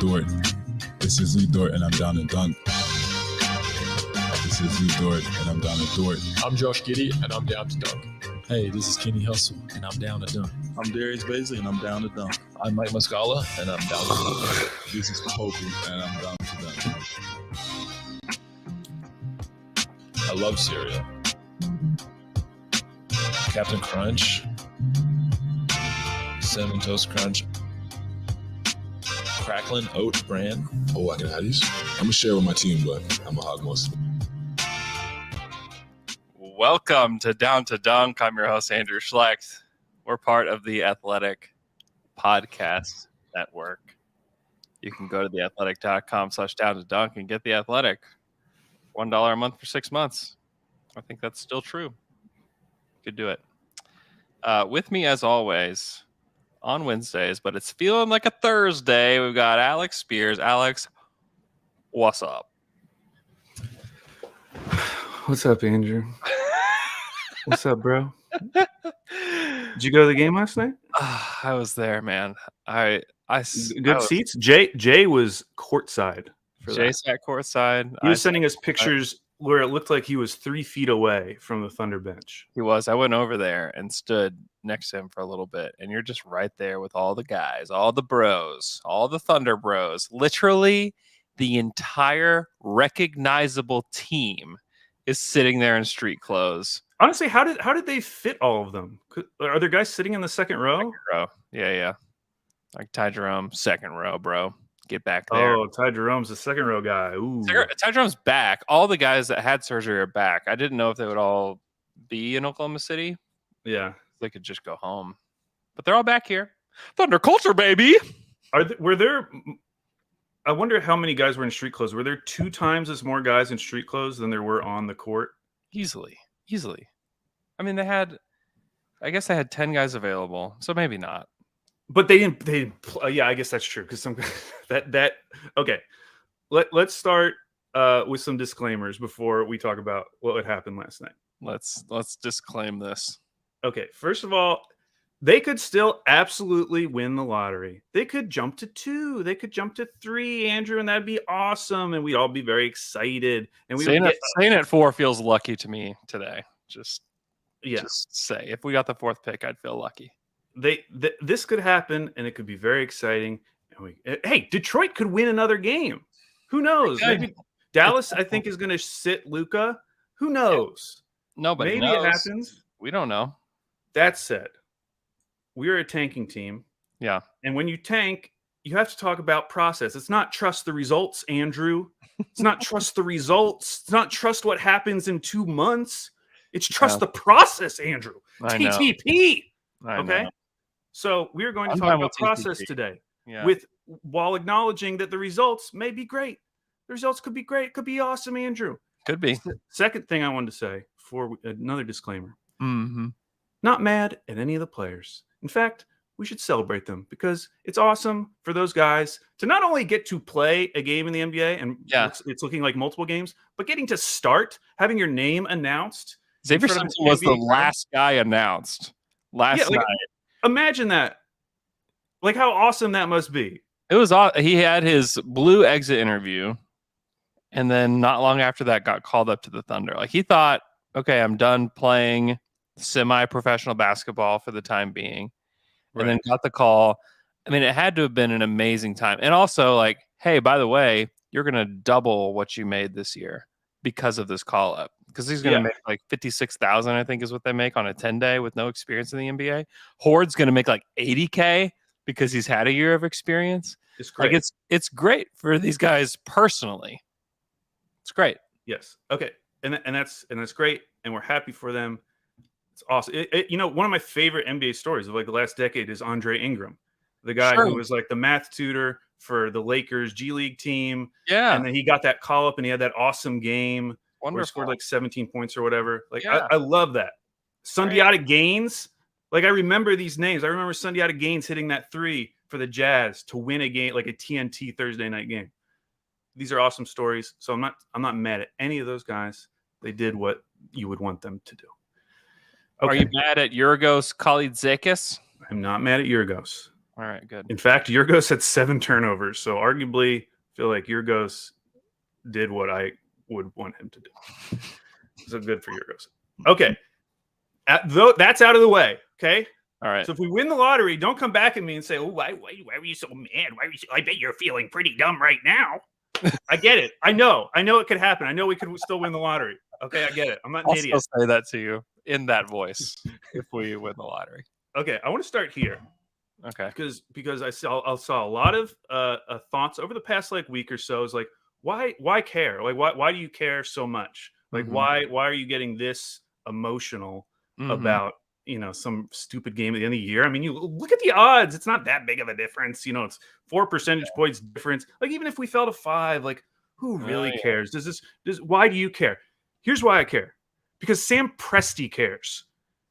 Dort. This is Lee Dort, and I'm down to dunk. This is Lee Dort, and I'm down to Dort. I'm Josh Giddey, and I'm down to dunk. Hey, this is Kenny Hustle, and I'm down to dunk. I'm Darius Baisley, and I'm down to dunk. I'm Mike Muscala, and I'm down to dunk. This is Poku, and I'm down to dunk. I love cereal. Captain Crunch, Cinnamon Toast Crunch, Cracklin' Oat Bran. Oh, I can have these. I'm going to share with my team, but I'm going to hog most of them. Welcome to Down to Dunk. I'm your host, Andrew Schlecht. We're part of the Athletic Podcast Network. You can go to theathletic.com/down to dunk and get the Athletic. $1 a month for 6 months. I think that's still true. Could do it. With me, as always, on Wednesdays, but it's feeling like a Thursday, we've got Alex Spears. Alex, what's up? What's up, Andrew? What's up, bro? Did you go to the game last night? I was there, man. Good seats. Jay was courtside. Jay sat courtside. He was sending us pictures where it looked like he was 3 feet away from the Thunder bench. He was. I went over there and stood next to him for a little bit, and you're just right there with all the guys, all the bros, all the Thunder bros. Literally, the entire recognizable team is sitting there in street clothes. Honestly, how did they fit all of them? Are there guys sitting in the second row? Second row. Yeah. Like Ty Jerome, second row, bro. Get back there. Oh, Ty Jerome's the second row guy. Ooh. Ty Jerome's back. All the guys that had surgery are back. I didn't know if they would all be in Oklahoma City. Yeah. They could just go home. But they're all back here. Thunder culture, baby. Were there I wonder how many guys were in street clothes. Were there 2 times as more guys in street clothes than there were on the court? Easily. I mean, I guess they had 10 guys available, so maybe not. But they didn't. Yeah, I guess that's true. Because some that okay. Let's start with some disclaimers before we talk about what happened last night. Let's disclaim this. Okay, first of all, they could still absolutely win the lottery. They could jump to 2. They could jump to 3, Andrew, and that'd be awesome. And we'd all be very excited. And saying it 4 feels lucky to me today. Just say if we got the 4th pick, I'd feel lucky. This could happen, and it could be very exciting. Hey, Detroit could win another game. Who knows? Maybe Dallas, I think, is going to sit Luka. Who knows? Nobody knows. Maybe it happens. We don't know. That said, we are a tanking team. Yeah. And when you tank, you have to talk about process. It's not trust the results, Andrew. It's not trust the results. It's not trust what happens in 2 months. It's trust the process, Andrew. TTP. Okay. Know. So we are going to talk about process today, while acknowledging that the results may be great. The results could be great. It could be awesome, Andrew. Could be. Second thing I wanted to say before another disclaimer. Mm-hmm. Not mad at any of the players. In fact, we should celebrate them because it's awesome for those guys to not only get to play a game in the NBA, and it's looking like multiple games, but getting to start, having your name announced. Xavier Simpson was the last guy announced last night. Imagine that. Like how awesome that must be. It was. He had his blue exit interview, and then not long after that got called up to the Thunder. Like he thought, okay, I'm done playing semi-professional basketball for the time being. And then got the call. I mean, it had to have been an amazing time. And also, like, hey, by the way, you're going to double what you made this year because of this call up. Because he's going to make like $56,000, I think, is what they make on a 10-day with no experience in the NBA. Horde's going to make like $80K because he's had a year of experience. It's great. Like it's great for these guys personally. It's great. Yes. Okay. And that's great. And we're happy for them. It's awesome. One of my favorite NBA stories of like the last decade is Andre Ingram, the guy who was like the math tutor for the Lakers G League team. Yeah. And then he got that call up and he had that awesome game where he scored like 17 points or whatever. Like, I love that. Sundiata Gaines. Like, I remember these names. I remember Sundiata Gaines hitting that 3 for the Jazz to win a game, like a TNT Thursday night game. These are awesome stories. So I'm not mad at any of those guys. They did what you would want them to do. Okay. Are you mad at Yorgos Kalaitzakis? I'm not mad at Yorgos. All right, good. In fact, Yorgos had 7 turnovers, so arguably feel like Yorgos did what I would want him to do. So good for Yorgos. Okay. That's out of the way. Okay. All right. So if we win the lottery, don't come back at me and say, "Oh, why were you so mad? Why were you I bet you're feeling pretty dumb right now." I get it. I know it could happen. I know we could still win the lottery. Okay, I get it. I'm not an I'll idiot. still say that to you in that voice if we win the lottery. Okay, I want to start here. Okay. Because I saw a lot of thoughts over the past week or so. Is like, why care? Like, why do you care so much? Like, why are you getting this emotional about some stupid game at the end of the year? I mean, you look at the odds; it's not that big of a difference. It's 4 percentage points difference. Like, even if we fell to 5, like, who really cares? Why do you care? Here's why I care: because Sam Presti cares.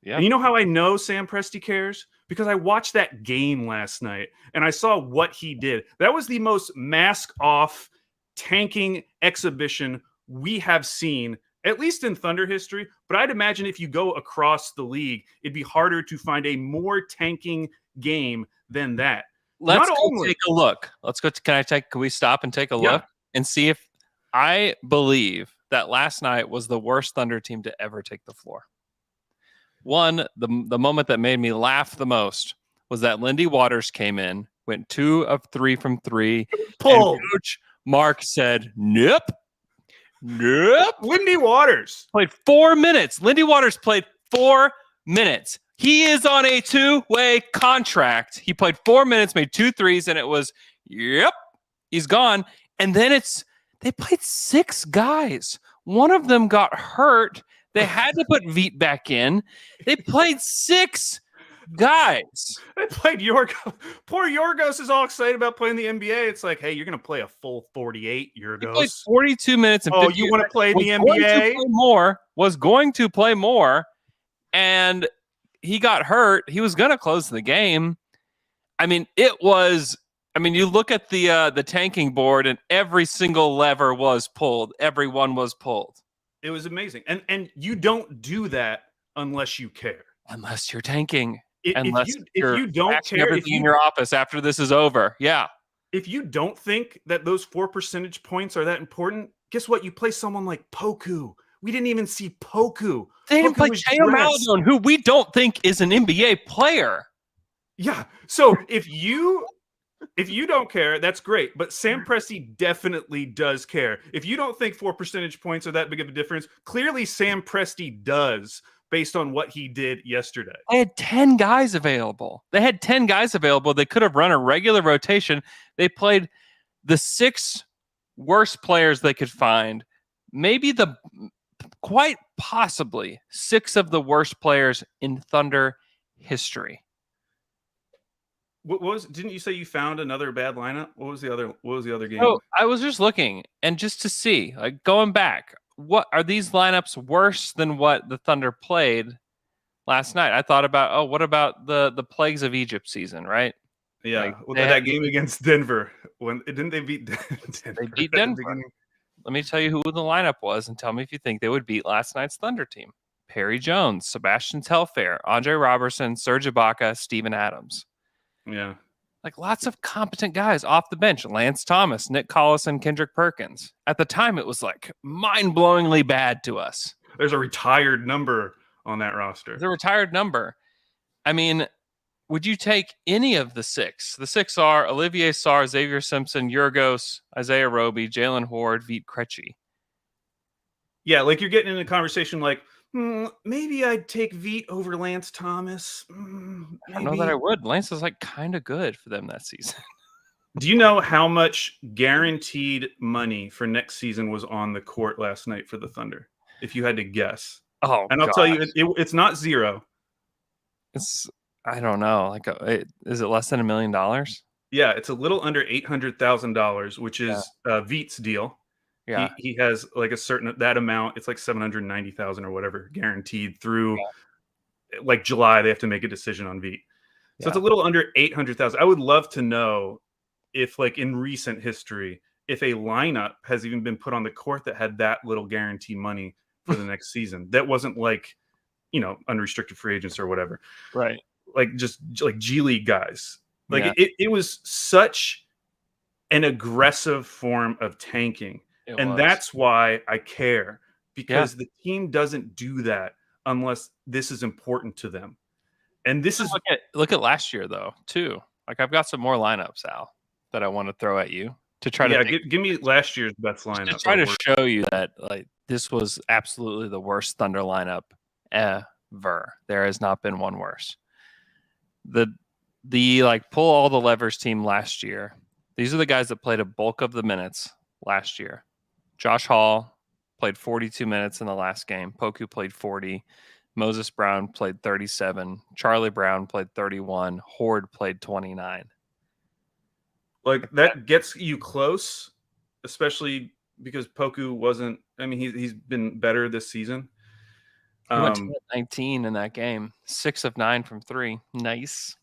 Yeah. And you know how I know Sam Presti cares? Because I watched that game last night and I saw what he did. That was the most mask off tanking exhibition we have seen, at least in Thunder history. But I'd imagine if you go across the league, it'd be harder to find a more tanking game than that. Let's take a look. Let's go. Can we stop and take a look and see if I believe that last night was the worst Thunder team to ever take the floor. One, the moment that made me laugh the most was that Lindy Waters came in, went 2 of 3 from 3. Pull. And Coach Mark said, nope. Lindy Waters played 4 minutes. Lindy Waters played 4 minutes. He is on a 2-way contract. He played 4 minutes, made 2 threes, and it was, he's gone. And then they played 6 guys. One of them got hurt. They had to put Veet back in. They played 6 guys. They played Yorgos. Poor Yorgos is all excited about playing the NBA. It's like, hey, you're going to play a full 48, Yorgos. He played 42 minutes. And you want to play in the NBA? Was going to play more, and he got hurt. He was going to close the game. I mean, you look at the tanking board, and every single lever was pulled. Everyone was pulled. It was amazing. And you don't do that unless you care. Unless you're tanking. If you don't care, everything in your office after this is over. Yeah. If you don't think that those 4 percentage points are that important, guess what? You play someone like Poku. We didn't even see Poku. They didn't play Shai Maladon, who we don't think is an NBA player. Yeah. So if you don't care, that's great. But Sam Presti definitely does care. If you don't think 4 percentage points are that big of a difference, clearly Sam Presti does, based on what he did yesterday. They had 10 guys available. They could have run a regular rotation. They played the 6 worst players they could find. Maybe quite possibly 6 of the worst players in Thunder history. Didn't you say you found another bad lineup? What was the other game? Oh, I was just looking and just to see, like, going back, what are these lineups worse than what the Thunder played last night? I thought about, what about the Plagues of Egypt season, right? Yeah, that game against Denver. Didn't they beat Denver? They beat Denver. Let me tell you who the lineup was and tell me if you think they would beat last night's Thunder team. Perry Jones, Sebastian Telfair, Andre Robertson, Serge Ibaka, Steven Adams. Yeah. Like, lots of competent guys off the bench. Lance Thomas, Nick Collison, Kendrick Perkins. At the time, it was like mind-blowingly bad to us. There's a retired number on that roster. The retired number. I mean, would you take any of the 6? The 6 are Olivier Sarr, Xavier Simpson, Yorgos, Isaiah Roby, Jalen Horde, Veet Krejci. Yeah, like you're getting in a conversation like, maybe I'd take Veet over Lance Thomas. I don't know that I would. Lance is like kind of good for them that season. Do you know how much guaranteed money for next season was on the court last night for the Thunder? If you had to guess. Oh, and I'll tell you, it's not 0. I don't know. Like, is it less than $1 million? Yeah, it's a little under $800,000, which is Veet's deal. Yeah, he has like a certain that amount. It's like 790,000 or whatever guaranteed through like July. They have to make a decision on Veet, so it's a little under 800,000. I would love to know if, like, in recent history, if a lineup has even been put on the court that had that little guarantee money for the next season. That wasn't like, unrestricted free agents or whatever, right? Like just like G League guys. Like Yeah. it was such an aggressive form of tanking. It And was. that's why I care, because the team doesn't do that unless this is important to them. And this is Look at last year though, too. Like I've got some more lineups, Al, that I want to throw at you to try to give me last year's best to lineup. try to show you that like this was absolutely the worst Thunder lineup ever. There has not been one worse. The like pull all the levers team last year. These are the guys that played a bulk of the minutes last year. Josh Hall played 42 minutes in the last game. Poku played 40. Moses Brown played 37. Charlie Brown played 31. Horde played 29. Like that gets you close, especially because Poku wasn't. I mean, he's been better this season. He went 19 in that game. 6 of 9 from 3. Nice.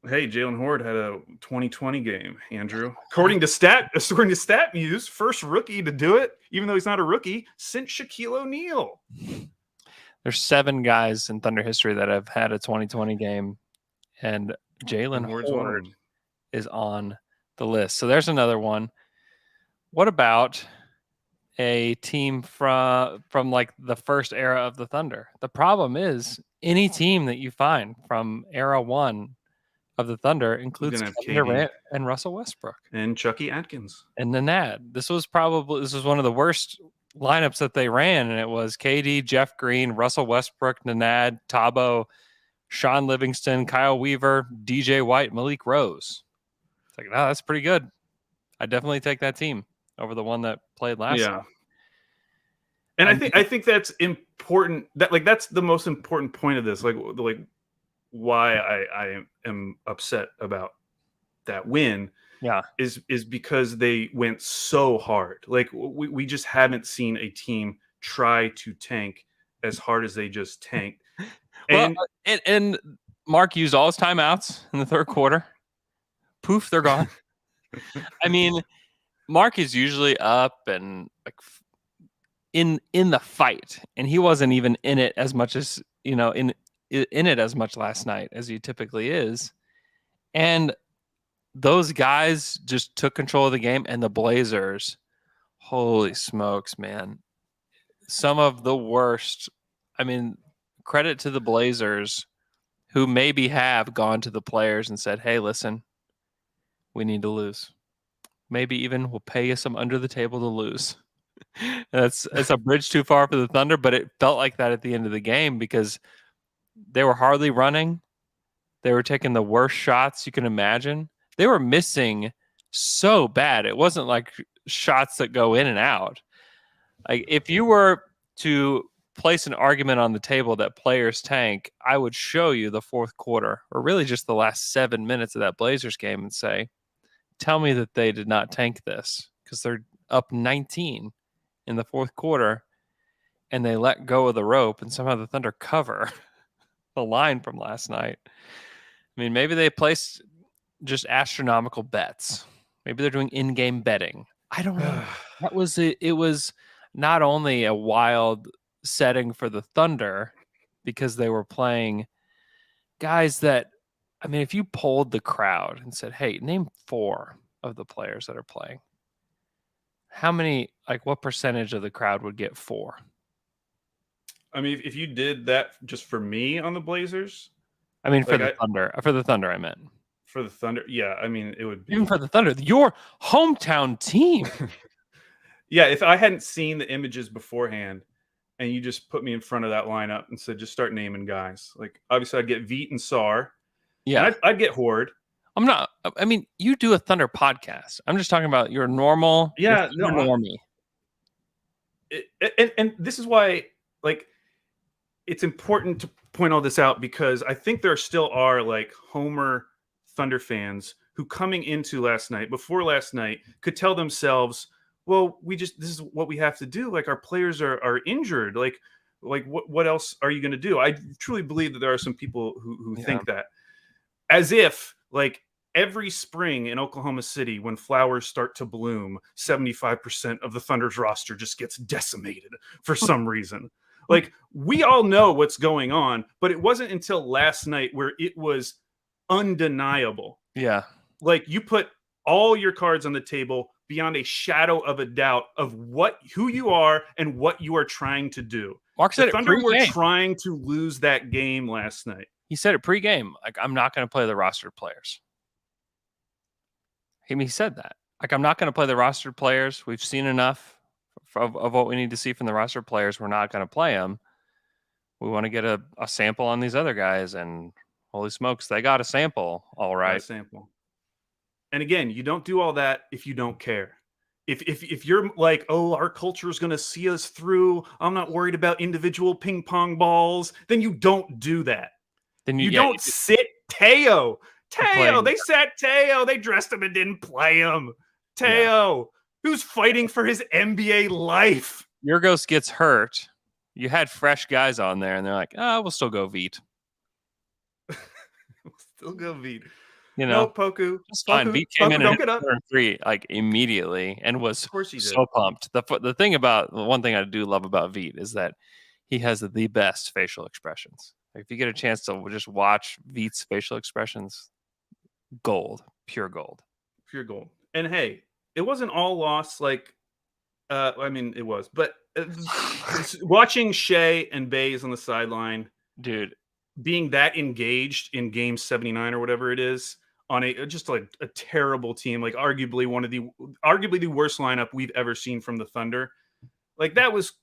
Hey, Jalen Horde had a 2020 game, Andrew. According to StatMuse, first rookie to do it, even though he's not a rookie, since Shaquille O'Neal. There's 7 guys in Thunder history that have had a 2020 game, and Jalen Horde is on the list. So there's another one. What about a team from like the first era of the Thunder? The problem is any team that you find from era 1 of the Thunder includes Kevin Durant and Russell Westbrook and Chucky Atkins and Nanad. This was one of the worst lineups that they ran, and it was KD, Jeff Green, Russell Westbrook, Nanad, Tabo, Sean Livingston, Kyle Weaver, DJ White, Malik Rose. It's like, no, that's pretty good. I definitely take that team over the one that played last time. And I think that's important. That's the most important point of this. Like why I am upset about that win. Yeah, is because they went so hard. Like we just haven't seen a team try to tank as hard as they just tanked. And and Mark used all his timeouts in the third quarter. Poof, they're gone. I mean, Mark is usually up and like in the fight, and he wasn't even in it as much as in it as much last night as he typically is, and those guys just took control of the game. And the Blazers, holy smokes, man, some of the worst. I mean, credit to the Blazers, who maybe have gone to the players and said, hey, listen, we need to lose. Maybe even we'll pay you some under the table to lose. It's a bridge too far for the Thunder, but it felt like that at the end of the game because they were hardly running. They were taking the worst shots you can imagine. They were missing so bad. It wasn't like shots that go in and out. Like if you were to place an argument on the table that players tank, I would show you the fourth quarter, or really just the last 7 minutes of that Blazers game, and say, tell me that they did not tank this, because they're up 19 in the fourth quarter and they let go of the rope, and somehow the Thunder cover the line from last night. I mean, maybe they placed just astronomical bets. Maybe they're doing in-game betting. I don't know. It was not only a wild setting for the Thunder because they were playing guys that, I mean, if you polled the crowd and said, hey, name 4 of the players that are playing, how many, like what percentage of the crowd would get 4? I mean, if you did that just for me on the Blazers, I mean, for the Thunder, I meant. For the Thunder, yeah. I mean, it would be even for the Thunder, your hometown team. Yeah, if I hadn't seen the images beforehand, and you just put me in front of that lineup and said, just start naming guys. Like, obviously, I'd get Veet and Sar. Yeah, I'd get Horde. I'm not. I mean, you do a Thunder podcast. I'm just talking about your normal. Yeah, your normie. And this is why, like, it's important to point all this out, because I think there still are like Homer Thunder fans who coming into before last night, could tell themselves, well, this is what we have to do. Like, our players are injured. Like what else are you going to do? I truly believe that there are some people who think that, as if like every spring in Oklahoma City, when flowers start to bloom, 75% of the Thunder's roster just gets decimated for some reason. Like, we all know what's going on, but it wasn't until last night where it was undeniable Yeah. Like, you put all your cards on the table beyond a shadow of a doubt of who you are and what you are trying to do. Mark The said it Thunder were pre-game. trying to lose that game last night. He said it pre-game. Like, I'm not going to play the rostered players. He said that. Like, I'm not going to play the rostered players. We've seen enough of what we need to see from the rostered players. We're not going to play them. We want to get a sample on these other guys, and holy smokes, they got a sample. All right. Sample. And again, you don't do all that if you don't care. If you're like, oh, our culture is going to see us through, I'm not worried about individual ping pong balls, then you don't do that. Then you don't sit Teo. They sat Teo. They dressed him and didn't play him. Teo, who's fighting for his NBA life. Yorgos gets hurt. You had fresh guys on there, and they're like, we'll still go Veet. Still go Veet. You know, no, Poku. It's fine. Veet came in and at 3 like immediately and was of course he did. So pumped. The one thing I do love about Veet is that he has the best facial expressions. Like, if you get a chance to just watch Veet's facial expressions, gold, pure gold. And hey, it wasn't all lost. Like, I mean, it was, but watching Shai and Baze on the sideline, dude, being that engaged in game 79 or whatever it is on just like a terrible team, like arguably the worst lineup we've ever seen from the Thunder. Like, that was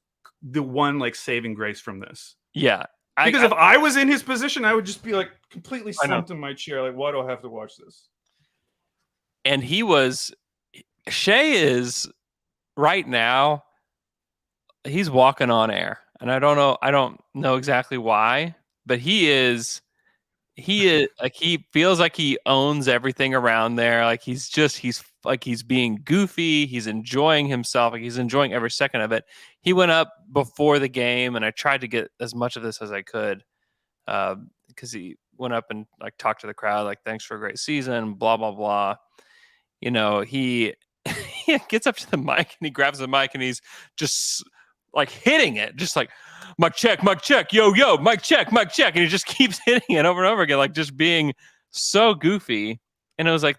the one like saving grace from this. Yeah. Because if I was in his position, I would just be like completely slumped in my chair. Like, why do I have to watch this? And Shai is right now, he's walking on air. And I don't know exactly why, but he like, he feels like he owns everything around there. Like, he's being goofy. He's enjoying himself. Like, he's enjoying every second of it. He went up before the game, and I tried to get as much of this as I could, because he went up and like talked to the crowd, like, thanks for a great season, blah, blah, blah. You know, he gets up to the mic and he grabs the mic and he's just like hitting it, just like, mic check, yo, mic check. And he just keeps hitting it over and over again, like, just being so goofy. And it was like,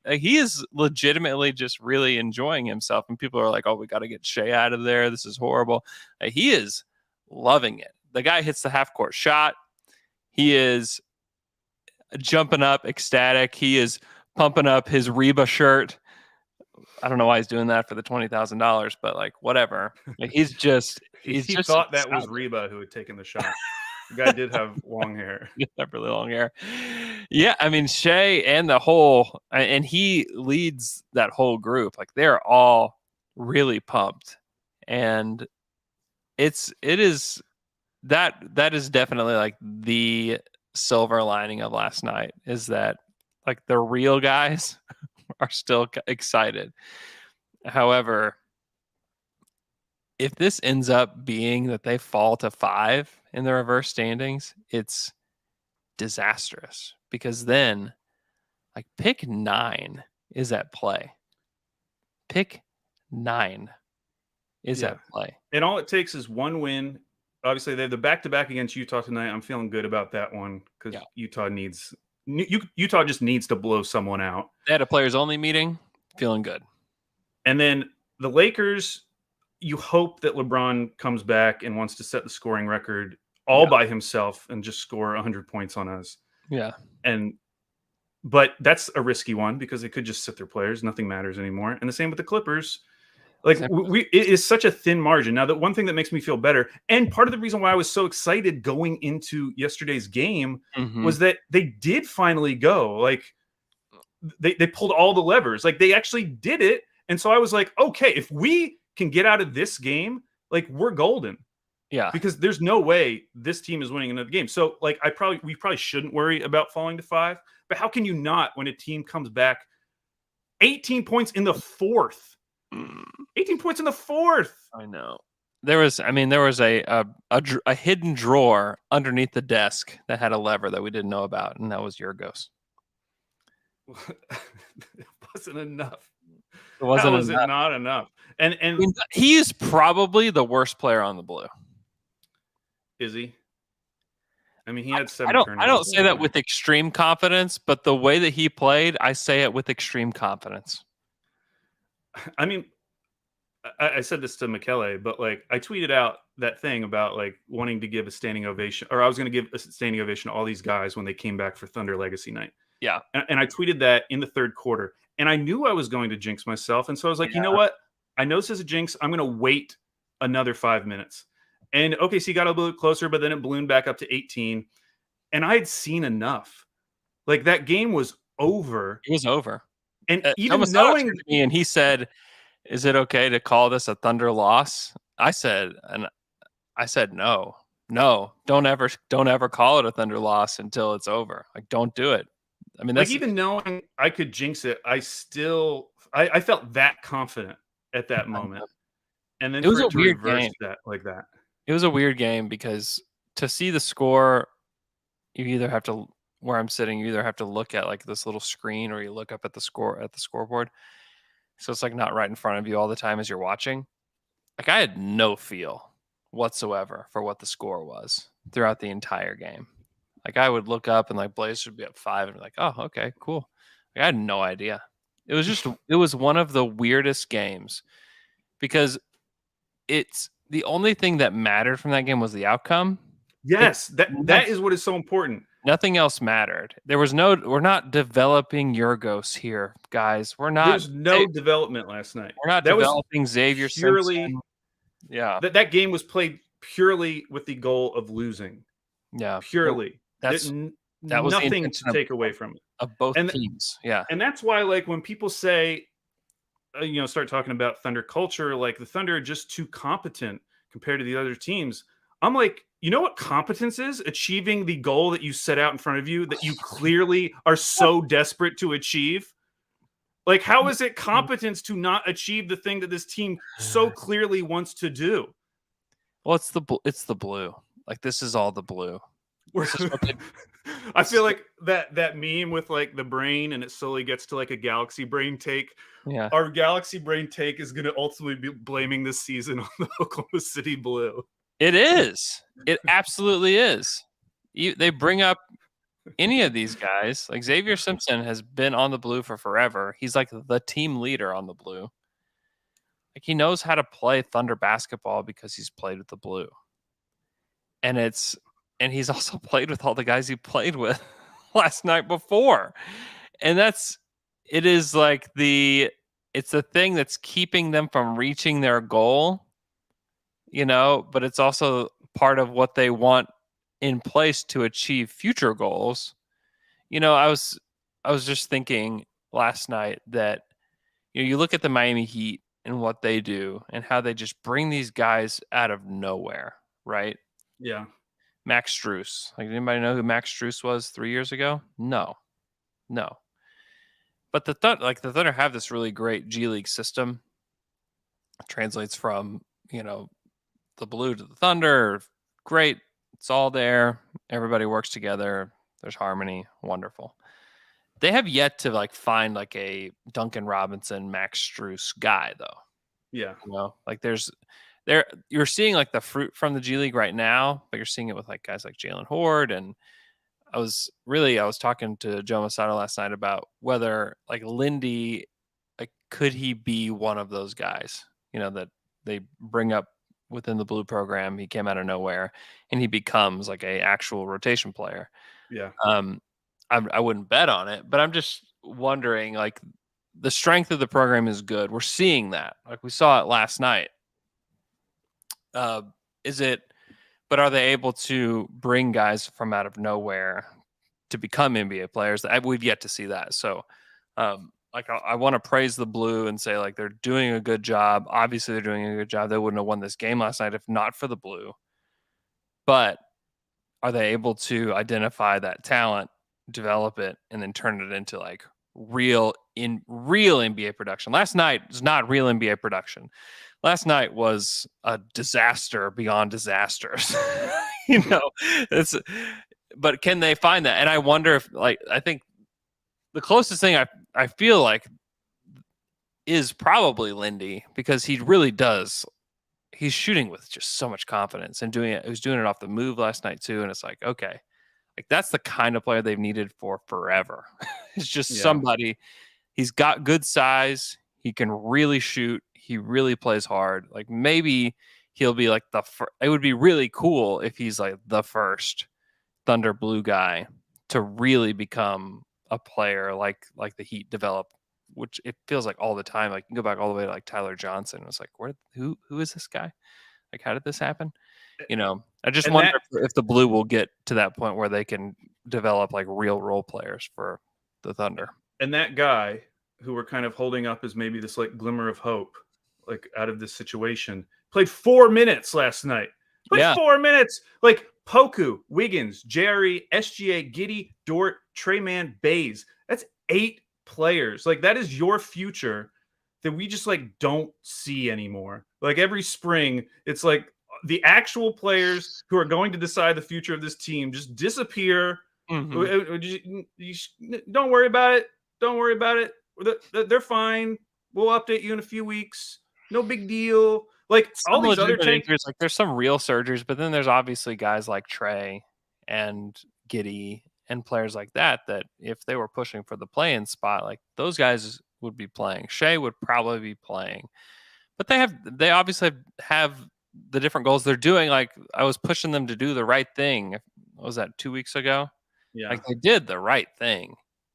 he is legitimately just really enjoying himself. And people are like, oh, we got to get Shai out of there. This is horrible. He is loving it. The guy hits the half court shot. He is jumping up, ecstatic. He is pumping up his Reba shirt. I don't know why he's doing that for the $20,000, but like, whatever. Like, he just thought that was Reba who had taken the shot. The guy did have long hair. He have really long hair. Yeah, I mean, Shai and the whole, and he leads that whole group. Like, they're all really pumped, and that is definitely like the silver lining of last night, is that like the real guys are still excited. However, if this ends up being that they fall to 5 in the reverse standings, it's disastrous, because then like pick 9 is at play. Pick 9 is at play. And all it takes is one win. Obviously, they have the back-to-back against Utah tonight. I'm feeling good about that one, because Utah just needs to blow someone out. They had a players-only meeting. Feeling good. And then the Lakers, you hope that LeBron comes back and wants to set the scoring record all by himself and just score 100 points on us. Yeah. But that's a risky one, because they could just sit their players. Nothing matters anymore. And the same with the Clippers. Like, it is such a thin margin. Now, the one thing that makes me feel better, and part of the reason why I was so excited going into yesterday's game, was that they did finally go. Like, they pulled all the levers. Like, they actually did it. And so I was like, okay, if we can get out of this game, like, we're golden. Yeah. Because there's no way this team is winning another game. So, like, we probably shouldn't worry about falling to 5. But how can you not when a team comes back 18 points in the fourth? 18 points in the fourth. I know. There was a hidden drawer underneath the desk that had a lever that we didn't know about, and that was Yorgos. It wasn't enough. It wasn't. How was it not enough? And I mean, he is probably the worst player on the Blue. Is he? I mean, he had 7 I don't turnovers. say that with extreme confidence, but the way that he played, I say it with extreme confidence. I mean, I said this to Michele, but like I tweeted out that thing about like wanting to give a standing ovation, or I was going to give a standing ovation to all these guys when they came back for Thunder Legacy Night. Yeah. And I tweeted that in the third quarter, and I knew I was going to jinx myself. And so I was like, you know what? I know this is a jinx. I'm going to wait another 5 minutes. And OKC got a little bit closer, but then it ballooned back up to 18. And I had seen enough. Like that game was over. It was over. And even Thomas knowing turned to me and he said, "Is it okay to call this a Thunder loss?" I said no. No, don't ever call it a Thunder loss until it's over. Like, don't do it. I mean, that's like even knowing I could jinx it, I felt that confident at that moment. And then it was for a it to weird reverse game. that like that. It was a weird game because to see the score, you either have to where I'm sitting, you either have to look at like this little screen or you look up at the scoreboard. So it's like not right in front of you all the time as you're watching. Like I had no feel whatsoever for what the score was throughout the entire game. Like I would look up and like Blazers would be up 5 and be like, oh, okay, cool. Like, I had no idea. It was one of the weirdest games because it's the only thing that mattered from that game was the outcome. Yes, that is what is so important. Nothing else mattered. We're not developing Yorgos here, guys. There's no development last night. We're not developing Xavier Simpson. Yeah. That game was played purely with the goal of losing. Yeah. Purely. That was nothing to take away from it. Of both teams. Yeah. And that's why, like, when people say, start talking about Thunder culture, like the Thunder are just too competent compared to the other teams. I'm like, you know what competence is? Achieving the goal that you set out in front of you that you clearly are so desperate to achieve. Like, how is it competence to not achieve the thing that this team so clearly wants to do? Well, it's the blue. Like, this is all the blue. I feel like that meme with like the brain and it slowly gets to like a galaxy brain take. Yeah. Our galaxy brain take is going to ultimately be blaming this season on the Oklahoma City Blue. It is. It absolutely is. They bring up any of these guys. Like Xavier Simpson has been on the blue for forever. He's like the team leader on the blue. Like he knows how to play Thunder basketball because he's played with the blue. And he's also played with all the guys he played with last night before. And it's the thing that's keeping them from reaching their goal. But it's also part of what they want in place to achieve future goals. I was just thinking last night that, you look at the Miami Heat and what they do and how they just bring these guys out of nowhere, right? Yeah. Max Strus. Like, anybody know who Max Strus was 3 years ago? No. But the Thunder have this really great G League system. It translates from, the blue to the Thunder. Great. It's all there. Everybody works together. There's harmony. Wonderful. They have yet to find a Duncan Robinson, Max Strus guy though. Yeah. You're seeing the fruit from the G League right now, but you're seeing it with guys like Jalen Horde. And I was talking to Joe Masato last night about whether Lindy, could he be one of those guys, that they bring up within the blue program. He came out of nowhere and he becomes a actual rotation player. Yeah. I wouldn't bet on it, but I'm just wondering, the strength of the program is good. We're seeing that. We saw it last night. But are they able to bring guys from out of nowhere to become NBA players? We've yet to see that. So, I want to praise the blue and say they're doing a good job. Obviously, they're doing a good job. They wouldn't have won this game last night if not for the blue. But are they able to identify that talent, develop it, and then turn it into real NBA production? Last night was not real NBA production. Last night was a disaster beyond disasters. But can they find that? And I wonder if I think the closest thing I feel is probably Lindy, because he really does. He's shooting with just so much confidence and doing it. He was doing it off the move last night too. And it's okay, Like that's the kind of player they've needed for forever. It's just Yeah. somebody. He's got good size. He can really shoot. He really plays hard. Like maybe he'll be like it would be really cool if he's like the first Thunder Blue guy to really become a player like the Heat develop, which it feels like all the time. Like you can go back all the way to like Tyler Johnson. It was like, who is this guy? Like, how did this happen? I just wonder if the Blue will get to that point where they can develop like real role players for the Thunder. And that guy who we're kind of holding up as maybe this like glimmer of hope, like out of this situation, played 4 minutes last night. Played 4 minutes. Like Poku, Wiggins, Jerry, SGA, Giddey, Dort, Treyman, Bays. That's 8 players. Like that is your future that we just like don't see anymore. Like every spring, it's like the actual players who are going to decide the future of this team just disappear. Don't worry about it. Don't worry about it. They're fine. We'll update you in a few weeks. No big deal. Like all these other tankers, like there's some real surgers, but then there's obviously guys like Trey and Giddey and players like that if they were pushing for the play-in spot, like those guys would be playing. Shai would probably be playing, but they obviously have the different goals they're doing. Like I was pushing them to do the right thing. What was that, 2 weeks ago? Yeah. Like they did the right thing.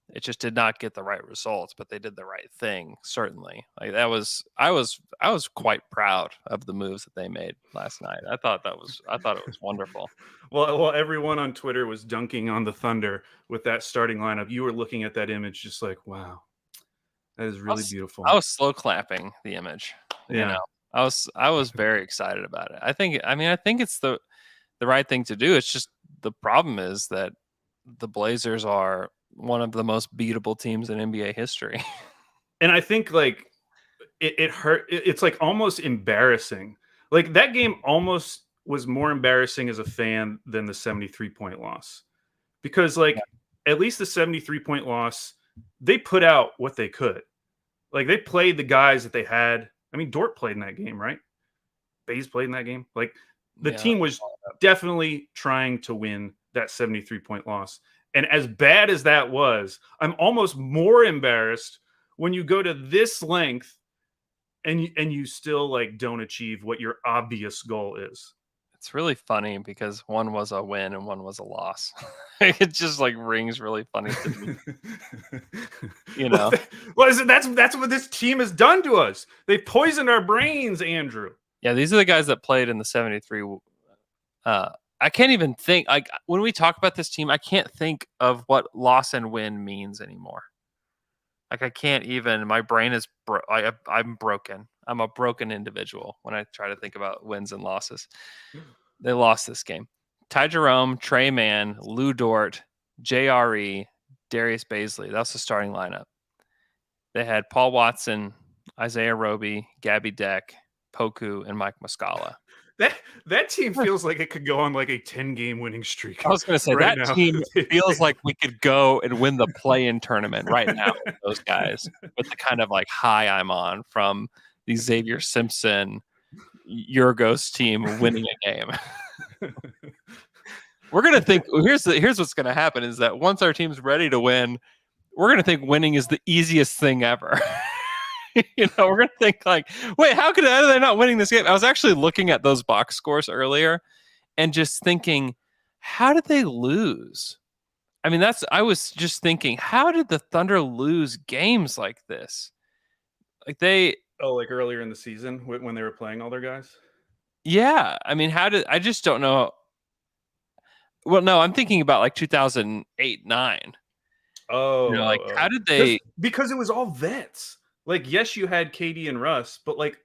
It just did not get the right results, but they did the right thing, certainly. Like I was quite proud of the moves that they made last night. I thought it was wonderful. Well, everyone on Twitter was dunking on the Thunder with that starting lineup. You were looking at that image just like, wow, that is really beautiful. I was slow clapping the image. Yeah. I was very excited about it. I think it's the right thing to do. It's just the problem is that the Blazers are one of the most beatable teams in NBA history. And I think like it hurt. It's like almost embarrassing. Like that game almost was more embarrassing as a fan than the 73-point loss, because like at least the 73-point loss, they put out what they could. Like they played the guys that they had. I mean, Dort played in that game, right? Bays played in that game. Like the team was definitely trying to win that 73-point loss. And as bad as that was, I'm almost more embarrassed when you go to this length and you still like don't achieve what your obvious goal is. It's really funny because one was a win and one was a loss. It just like rings really funny to me. That's what this team has done to us. They've poisoned our brains, Andrew. Yeah, these are the guys that played in the 73. I can't even think, like when we talk about this team, I can't think of what loss and win means anymore. Like I can't even, my brain is, I'm broken. I'm a broken individual when I try to think about wins and losses. They lost this game. Ty Jerome, Trey Mann, Lou Dort, JRE, Darius Baisley. That's the starting lineup. They had Paul Watson, Isaiah Roby, Gabby Deck, Poku, and Mike Muscala. That team feels like it could go on like a 10-game winning streak. I was going to say that team feels like we could go and win the play-in tournament right now with those guys, with the kind of like high I'm on from the Xavier Simpson Yorgos team winning a game. We're going to think here's what's going to happen is that once our team's ready to win, we're going to think winning is the easiest thing ever. We're going to think like, wait, how are they not winning this game? I was actually looking at those box scores earlier and just thinking, how did they lose? I mean, I was just thinking, how did the Thunder lose games like this? Like like earlier in the season when they were playing all their guys? Yeah. I mean, I just don't know. Well, no, I'm thinking about like 2008-9. Oh, how did they? Because it was all vets. Like, yes, you had KD and Russ, but like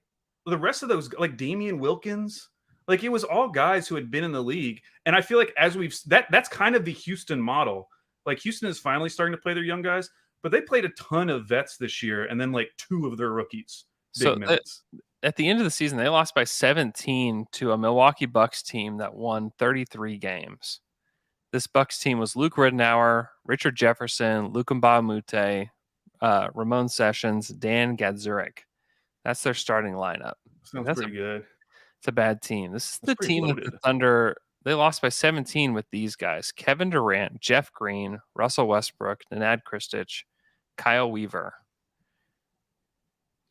the rest of those, like Damian Wilkins, like it was all guys who had been in the league. And I feel like that's kind of the Houston model. Like Houston is finally starting to play their young guys, but they played a ton of vets this year, and then like 2 of their rookies. At the end of the season, they lost by 17 to a Milwaukee Bucks team that won 33 games. This Bucks team was Luke Ridnour, Richard Jefferson, Luke Mbamute, Ramon Sessions, Dan Gadzurik. That's their starting lineup. Sounds pretty good. It's a bad team. This is the team that the Thunder They lost by 17 with these guys: Kevin Durant, Jeff Green, Russell Westbrook, Nenad Kristic, Kyle Weaver.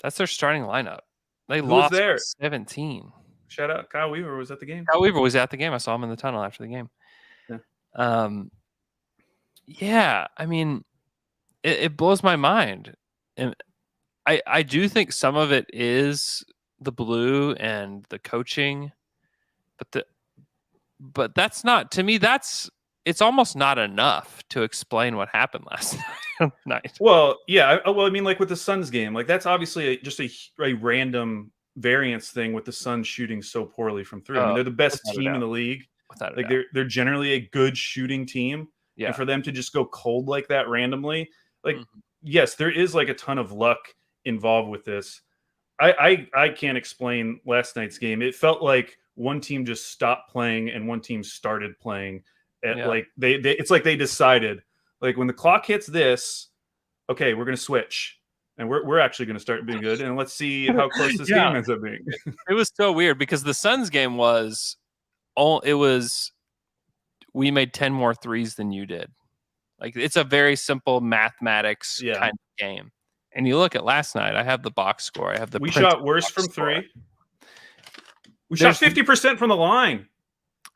That's their starting lineup. They Who was lost by there? 17. Shout out Kyle Weaver was at the game. Kyle Weaver was at the game. I saw him in the tunnel after the game. Yeah. Yeah, I mean, it blows my mind. And I do think some of it is the blue and the coaching, but that's not, to me, it's almost not enough to explain what happened last night. Well, yeah. I mean, like with the Suns game, like that's obviously just a random variance thing with the Suns shooting so poorly from three. I mean, they're the best without a team in doubt. the league. Without a Like doubt. they're generally a good shooting team. Yeah. And for them to just go cold like that randomly, like Mhm. yes, there is like a ton of luck involved with this. I can't explain last night's game. It felt like one team just stopped playing and one team started playing. At Yeah. like they it's like they decided, like when the clock hits this, okay, we're gonna switch. And we're actually gonna start being good. And let's see how close this Yeah. game ends up being. It was so weird because the Suns game we made 10 more threes than you did. Like, it's a very simple mathematics Yeah. kind of game. And you look at last night, I have the box score. I have the We printed shot worse box from score. three. We shot There's- 50% from the line.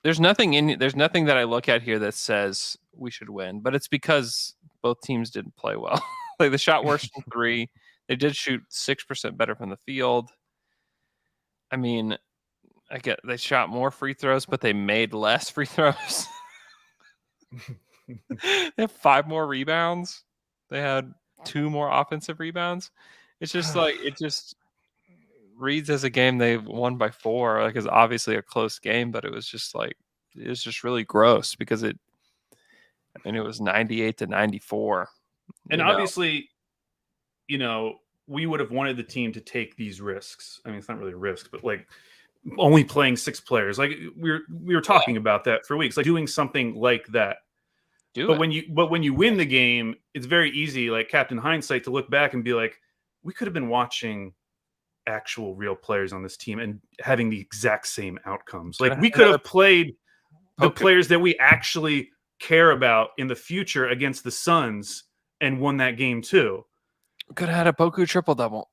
There's nothing that I look at here that says we should win, but it's because both teams didn't play well. Like, they shot worse from three. They did shoot 6% better from the field. I mean, they shot more free throws, but they made less free throws. They have 5 more rebounds. They had 2 more offensive rebounds. It's just like, it just reads as a game they won by 4. Like, it's obviously a close game, but it was just really gross because it was 98-94. And you know? obviously, we would have wanted the team to take these risks. I mean, it's not really a risk, but like only playing 6 players. Like we were talking about that for weeks, like doing something like that. But when you win the game, it's very easy, like Captain Hindsight, to look back and be like, we could have been watching actual real players on this team and having the exact same outcomes. Like we could have played the players that we actually care about in the future against the Suns and won that game too. Could have had a Poku triple-double.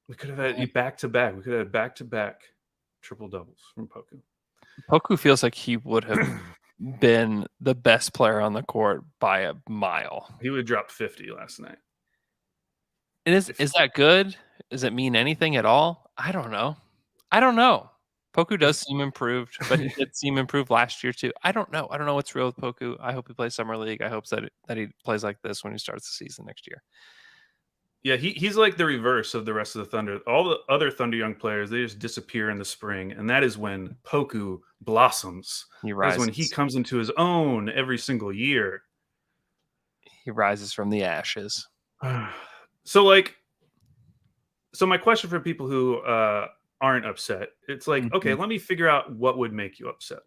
We could have had back-to-back. We could have had back-to-back triple-doubles from Poku. Poku feels like he would have been the best player on the court by a mile. He would have dropped 50 last night. And is that good? Does it mean anything at all? I don't know. Poku does seem improved, but he did seem improved last year too. I don't know. I don't know what's real with Poku. I hope he plays summer league. I hope that he plays like this when he starts the season next year. Yeah, he's like the reverse of the rest of the Thunder. All the other Thunder young players, they just disappear in the spring, and that is when Poku blossoms. He rises. That's when he comes into his own every single year. He rises from the ashes. So my question for people who aren't upset, it's like, okay, let me figure out what would make you upset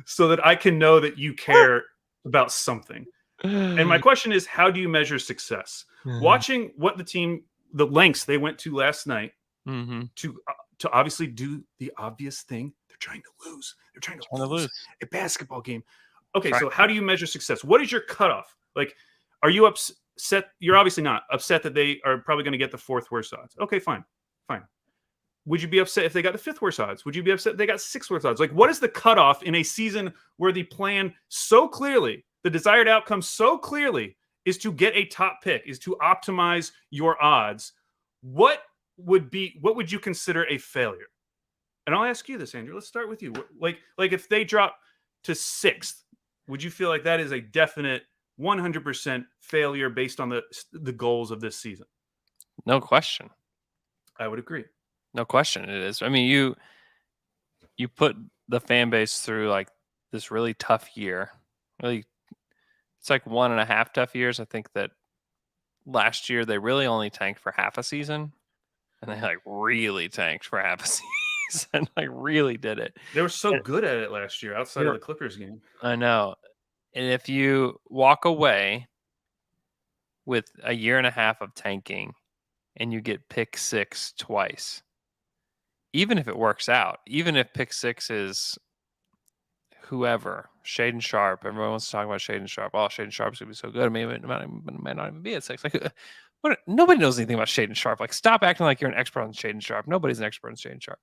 so that I can know that you care about something. And my question is, how do you measure success? Watching what the lengths they went to last night to obviously do the obvious thing. They're trying to lose. They're trying to lose a basketball game. Okay, so how do you measure success? What is your cutoff? Like, are you upset? You're obviously not upset that they are probably going to get the 4th worst odds. Okay, fine. Would you be upset if they got the 5th worst odds? Would you be upset if they got 6th worst odds? Like, what is the cutoff in a season where the plan so clearly, the desired outcome so clearly, is to get a top pick, is to optimize your odds? What would you consider a failure? And I'll ask you this, Andrew. Let's start with you. Like if they drop to 6th, would you feel like that is a definite 100% failure based on the goals of this season? No question. I would agree. No question it is. I mean, you put the fan base through like this really tough year. Really, it's like 1.5 tough years. I think that last year they really only tanked for half a season, and they like really tanked for half a season. Like really did it. They were so good at it last year outside of the Clippers game. I know. And if you walk away with a 1.5 years of tanking and you get pick 6 twice, even if it works out, even if pick 6 is whoever, Shaden Sharp, everyone wants to talk about Shaden Sharp. Oh, Shaden Sharp's gonna be so good. Maybe it might not even be at 6. Like, nobody knows anything about Shaden Sharp. Like, stop acting like you're an expert on Shaden Sharp. Nobody's an expert on Shaden Sharp.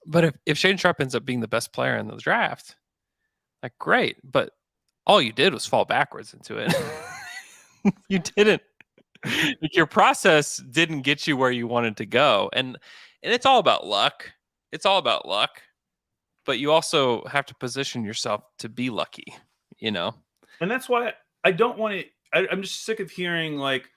But if Shaden Sharp ends up being the best player in the draft, like, great. But all you did was fall backwards into it. You didn't. Like, your process didn't get you where you wanted to go, and it's all about luck. It's all about luck. But you also have to position yourself to be lucky, And that's why I don't want to. I'm just sick of hearing like,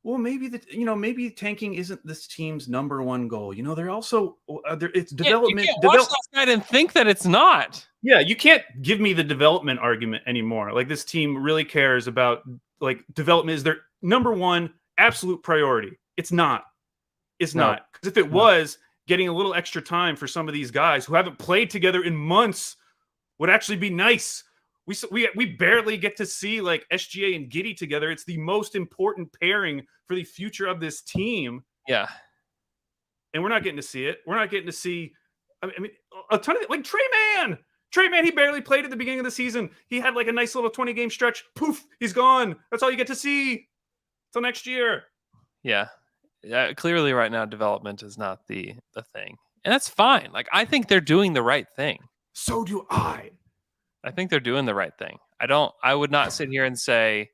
well, maybe tanking isn't this team's number one goal. They're also it's development. You can't watch last night and think that it's not. Yeah, you can't give me the development argument anymore. Like, this team really cares about, like, development is their number one absolute priority. It's not. It's not. Because if it was, getting a little extra time for some of these guys who haven't played together in months would actually be nice. We barely get to see, like, SGA and Giddey together. It's the most important pairing for the future of this team. Yeah. And we're not getting to see it. We're not getting to see, I mean, a ton of it. Like, Trey Mann, he barely played at the beginning of the season. He had like a nice little 20-game stretch. Poof, he's gone. That's all you get to see till next year. Yeah. Clearly right now development is not the thing. And that's fine. Like, I think they're doing the right thing. So do I. I think they're doing the right thing. I would not sit here and say,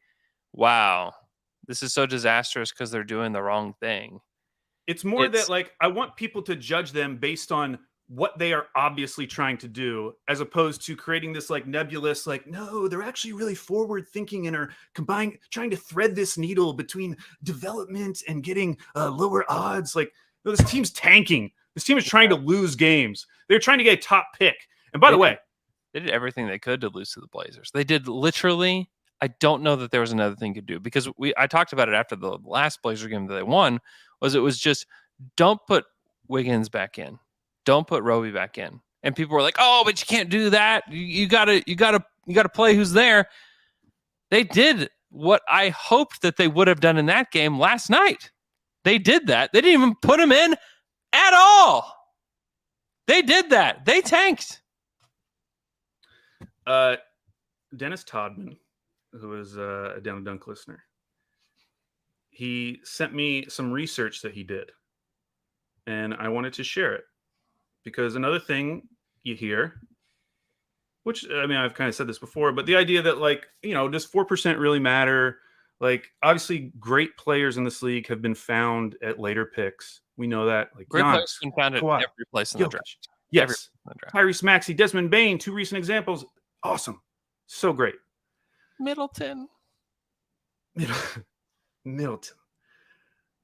wow, this is so disastrous because they're doing the wrong thing. It's more that, like, I want people to judge them based on what they are obviously trying to do, as opposed to creating this, like, nebulous, like, no, they're actually really forward thinking and are trying to thread this needle between development and getting lower odds. Like, this team's tanking. This team is trying to lose games. They're trying to get a top pick. And by the way, they did everything they could to lose to the Blazers. They did literally. I don't know that there was another thing you could do, because I talked about it after the last Blazer game that they won. It was just, don't put Wiggins back in, don't put Roby back in, and people were like, "Oh, but you can't do that. You gotta play who's there." They did what I hoped that they would have done in that game last night. They did that. They didn't even put him in at all. They did that. They tanked. Dennis Todman, who is a Down and Dunk listener, he sent me some research that he did, and I wanted to share it, because another thing you hear, which, I mean, I've kind of said this before, but the idea that, like, does 4% really matter? Like, obviously great players in this league have been found at later picks. We know that. Like, great players have been found at every place in the draft. Yes. Tyrese Maxey, Desmond Bane, 2 recent examples. Awesome. So great. Middleton.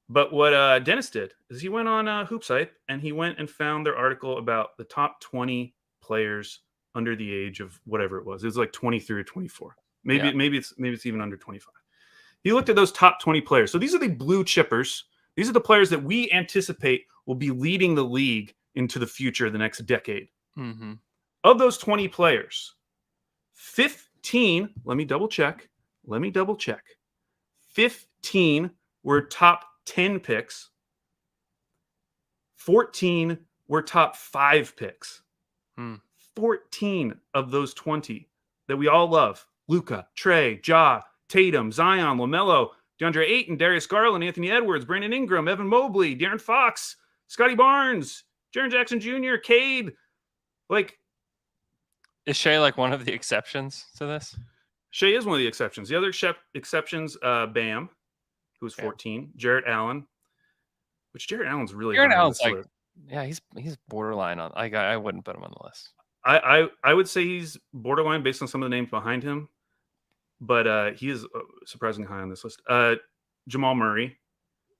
But what Dennis did is he went on Hoops Hype, and he went and found their article about the top 20 players under the age of whatever it was. It was like 23 or 24. Maybe it's even under 25. He looked at those top 20 players. So these are the blue chippers. These are the players that we anticipate will be leading the league into the future, the next decade. Mm-hmm. Of those 20 players, 15, let me double check. 15 were top 10 picks. 14 were top 5 picks. 14 of those 20 that we all love: Luka, Trey, Ja, Tatum, Zion, LaMelo, DeAndre Ayton, Darius Garland, Anthony Edwards, Brandon Ingram, Evan Mobley, De'Aaron Fox, Scotty Barnes, Jaren Jackson Jr., Cade. Like, is Shai like one of the exceptions to this? Shai is one of the exceptions. The other exceptions, Bam, who's 14, Jarrett Allen, which Jarrett Allen's really Jarrett high on Allen's this like, list. Yeah, he's borderline on. I wouldn't put him on the list. I would say he's borderline based on some of the names behind him, but he is surprisingly high on this list. Jamal Murray,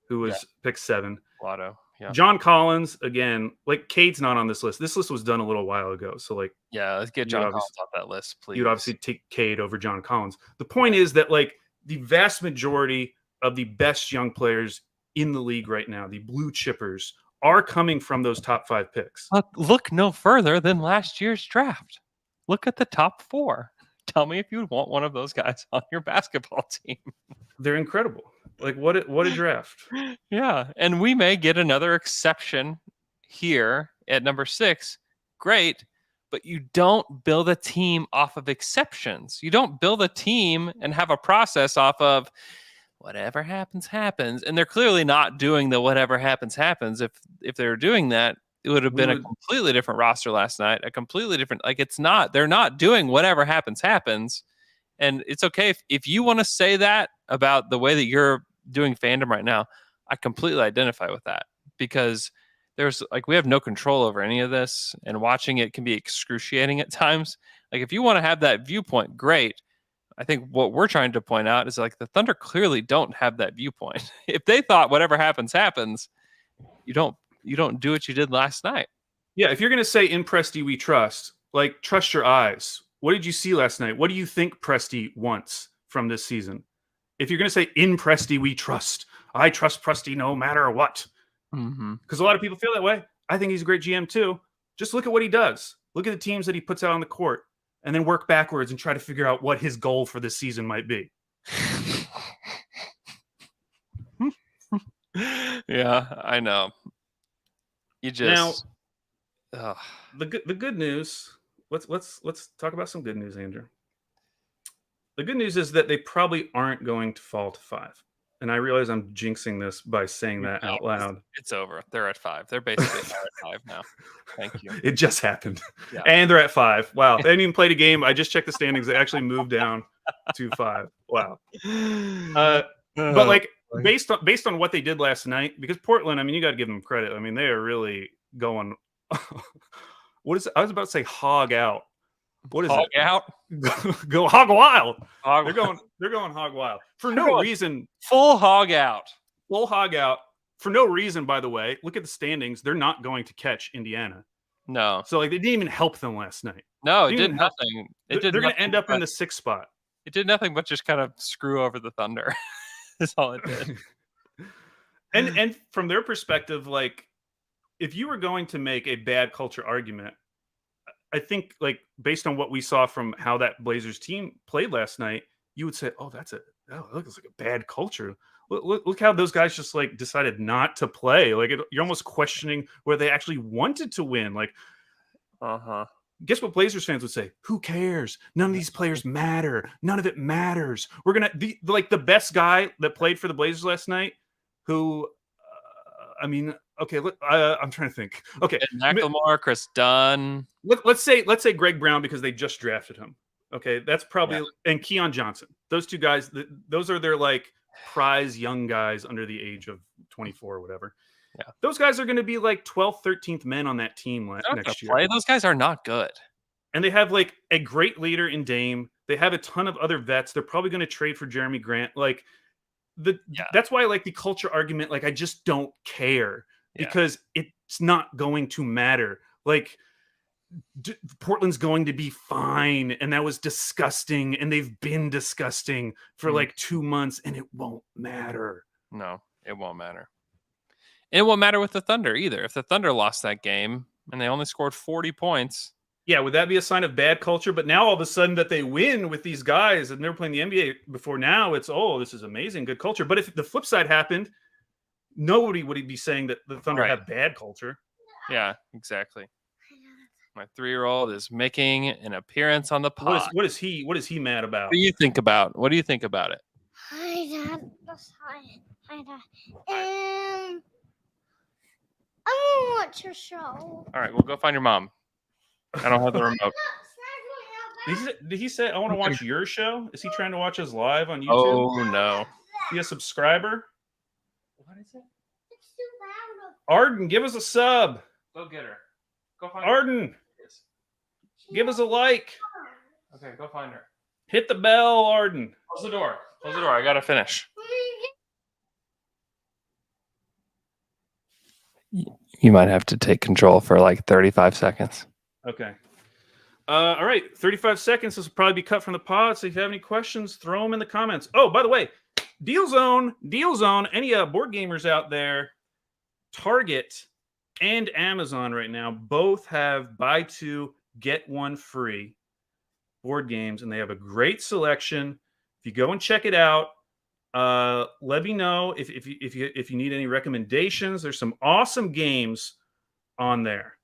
who was picked 7. Lotto. Yeah. John Collins, again, like, Cade's not on this list. This list was done a little while ago. So, like, yeah, let's get John Collins off that list, please. You'd obviously take Cade over John Collins. The point is that, like, the vast majority of the best young players in the league right now, the blue chippers, are coming from those top 5 picks. Look no further than last year's draft. Look at the top 4. Tell me if you would want one of those guys on your basketball team. They're incredible. Like what a draft. Yeah, and we may get another exception here at number 6. Great, but you don't build a team off of exceptions. You don't build a team and have a process off of whatever happens, happens. And they're clearly not doing the whatever happens, happens. If they were doing that, it would have been a completely different roster last night, a completely different, like it's not, they're not doing whatever happens, happens. And it's okay if you want to say that about the way that you're doing fandom right now. I completely identify with that because there's like, we have no control over any of this, and watching it can be excruciating at times. Like if you want to have that viewpoint, great. I think what we're trying to point out is like the Thunder clearly don't have that viewpoint. If they thought whatever happens, happens, you don't do what you did last night. Yeah, if you're going to say in Presti we trust, like trust your eyes. What did you see last night? What do you think Presti wants from this season? If you're going to say in Presti we trust, I trust Presti no matter what. Because a lot of people feel that way. I think he's a great GM too. Just look at what he does. Look at the teams that he puts out on the court and then work backwards and try to figure out what his goal for this season might be. Yeah, I know. You just now the good news. Let's talk about some good news, Andrew. The good news is that they probably aren't going to fall to 5. And I realize I'm jinxing this by saying that out loud. It's over. They're at 5. They're basically at 5 now. Thank you. It just happened. Yeah. And they're at 5. Wow. They didn't even play a game. I just checked the standings. They actually moved down to 5. Wow. But like based on what they did last night, because Portland, I mean, you got to give them credit. I mean, they are really going. What is it? I was about to say hog out. What is hog it? Out? Go hog wild. Hog They're going hog wild for no reason. Full hog out. Full hog out for no reason. By the way, look at the standings. They're not going to catch Indiana. No. So like they didn't even help them last night. No, it did nothing. They're going to end up in the 6th spot. It did nothing but just kind of screw over the Thunder. That's all it did. And from their perspective, like if you were going to make a bad culture argument, I think like based on what we saw from how that Blazers team played last night, you would say, "Oh, that looks like a bad culture." Look how those guys just like decided not to play. Like you're almost questioning whether they actually wanted to win. Like, guess what Blazers fans would say? Who cares? None of these players matter. None of it matters. We're gonna the best guy that played for the Blazers last night. Who, I mean. Okay, I'm trying to think. Okay, McLemore, Chris Dunn. Let's say Greg Brown because they just drafted him. Okay, that's probably and Keon Johnson. Those two guys, those are their like prize young guys under the age of 24 or whatever. Yeah, those guys are going to be like 12th, 13th men on that team next year. Those guys are not good, and they have like a great leader in Dame. They have a ton of other vets. They're probably going to trade for Jeremy Grant. Like that's why I like the culture argument. Like I just don't care. Because it's not going to matter. Like Portland's going to be fine, and that was disgusting, and they've been disgusting for like 2 months, and it won't matter. No, it won't matter. And it won't matter with the Thunder either. If the Thunder lost that game and they only scored 40 points. Yeah, would that be a sign of bad culture? But now all of a sudden that they win with these guys that never played in the NBA before, now it's, oh, this is amazing, good culture. But if the flip side happened, nobody would be saying that the Thunder have bad culture. Yeah, exactly. My 3-year-old is making an appearance on the pod. What is he mad about? What do you think about it? Hi, Dad. Hi, Dad. I want to watch your show. All right, we'll go find your mom. I don't have the remote. Did he say, I want to watch your show? Is he trying to watch us live on YouTube? Oh, no. Is he a subscriber? What is it? It's too loud. Arden, give us a sub. Go get her. Go find Arden, give us a like. Okay, go find her. Hit the bell, Arden. Close the door. I got to finish. You might have to take control for like 35 seconds. Okay. All right. 35 seconds. This will probably be cut from the pod. So if you have any questions, throw them in the comments. Oh, by the way, Deal Zone. Any board gamers out there, Target and Amazon right now both have buy 2, get 1 free board games, and they have a great selection. If you go and check it out, let me know if you need any recommendations. There's some awesome games on there,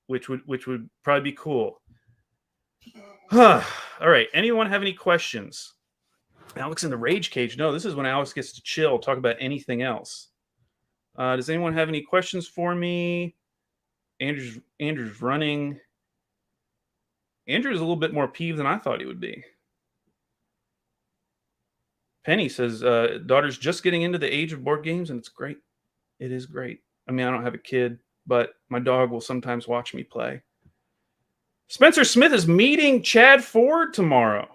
which would probably be cool. All right. Anyone have any questions? Alex in the rage cage. No, this is when Alex gets to chill, talk about anything else. Does anyone have any questions for me? Andrew's running. Andrew's a little bit more peeved than I thought he would be. Penny says, daughter's just getting into the age of board games, and it's great. It is great. I mean, I don't have a kid, but my dog will sometimes watch me play. Spencer Smith is meeting Chad Ford tomorrow.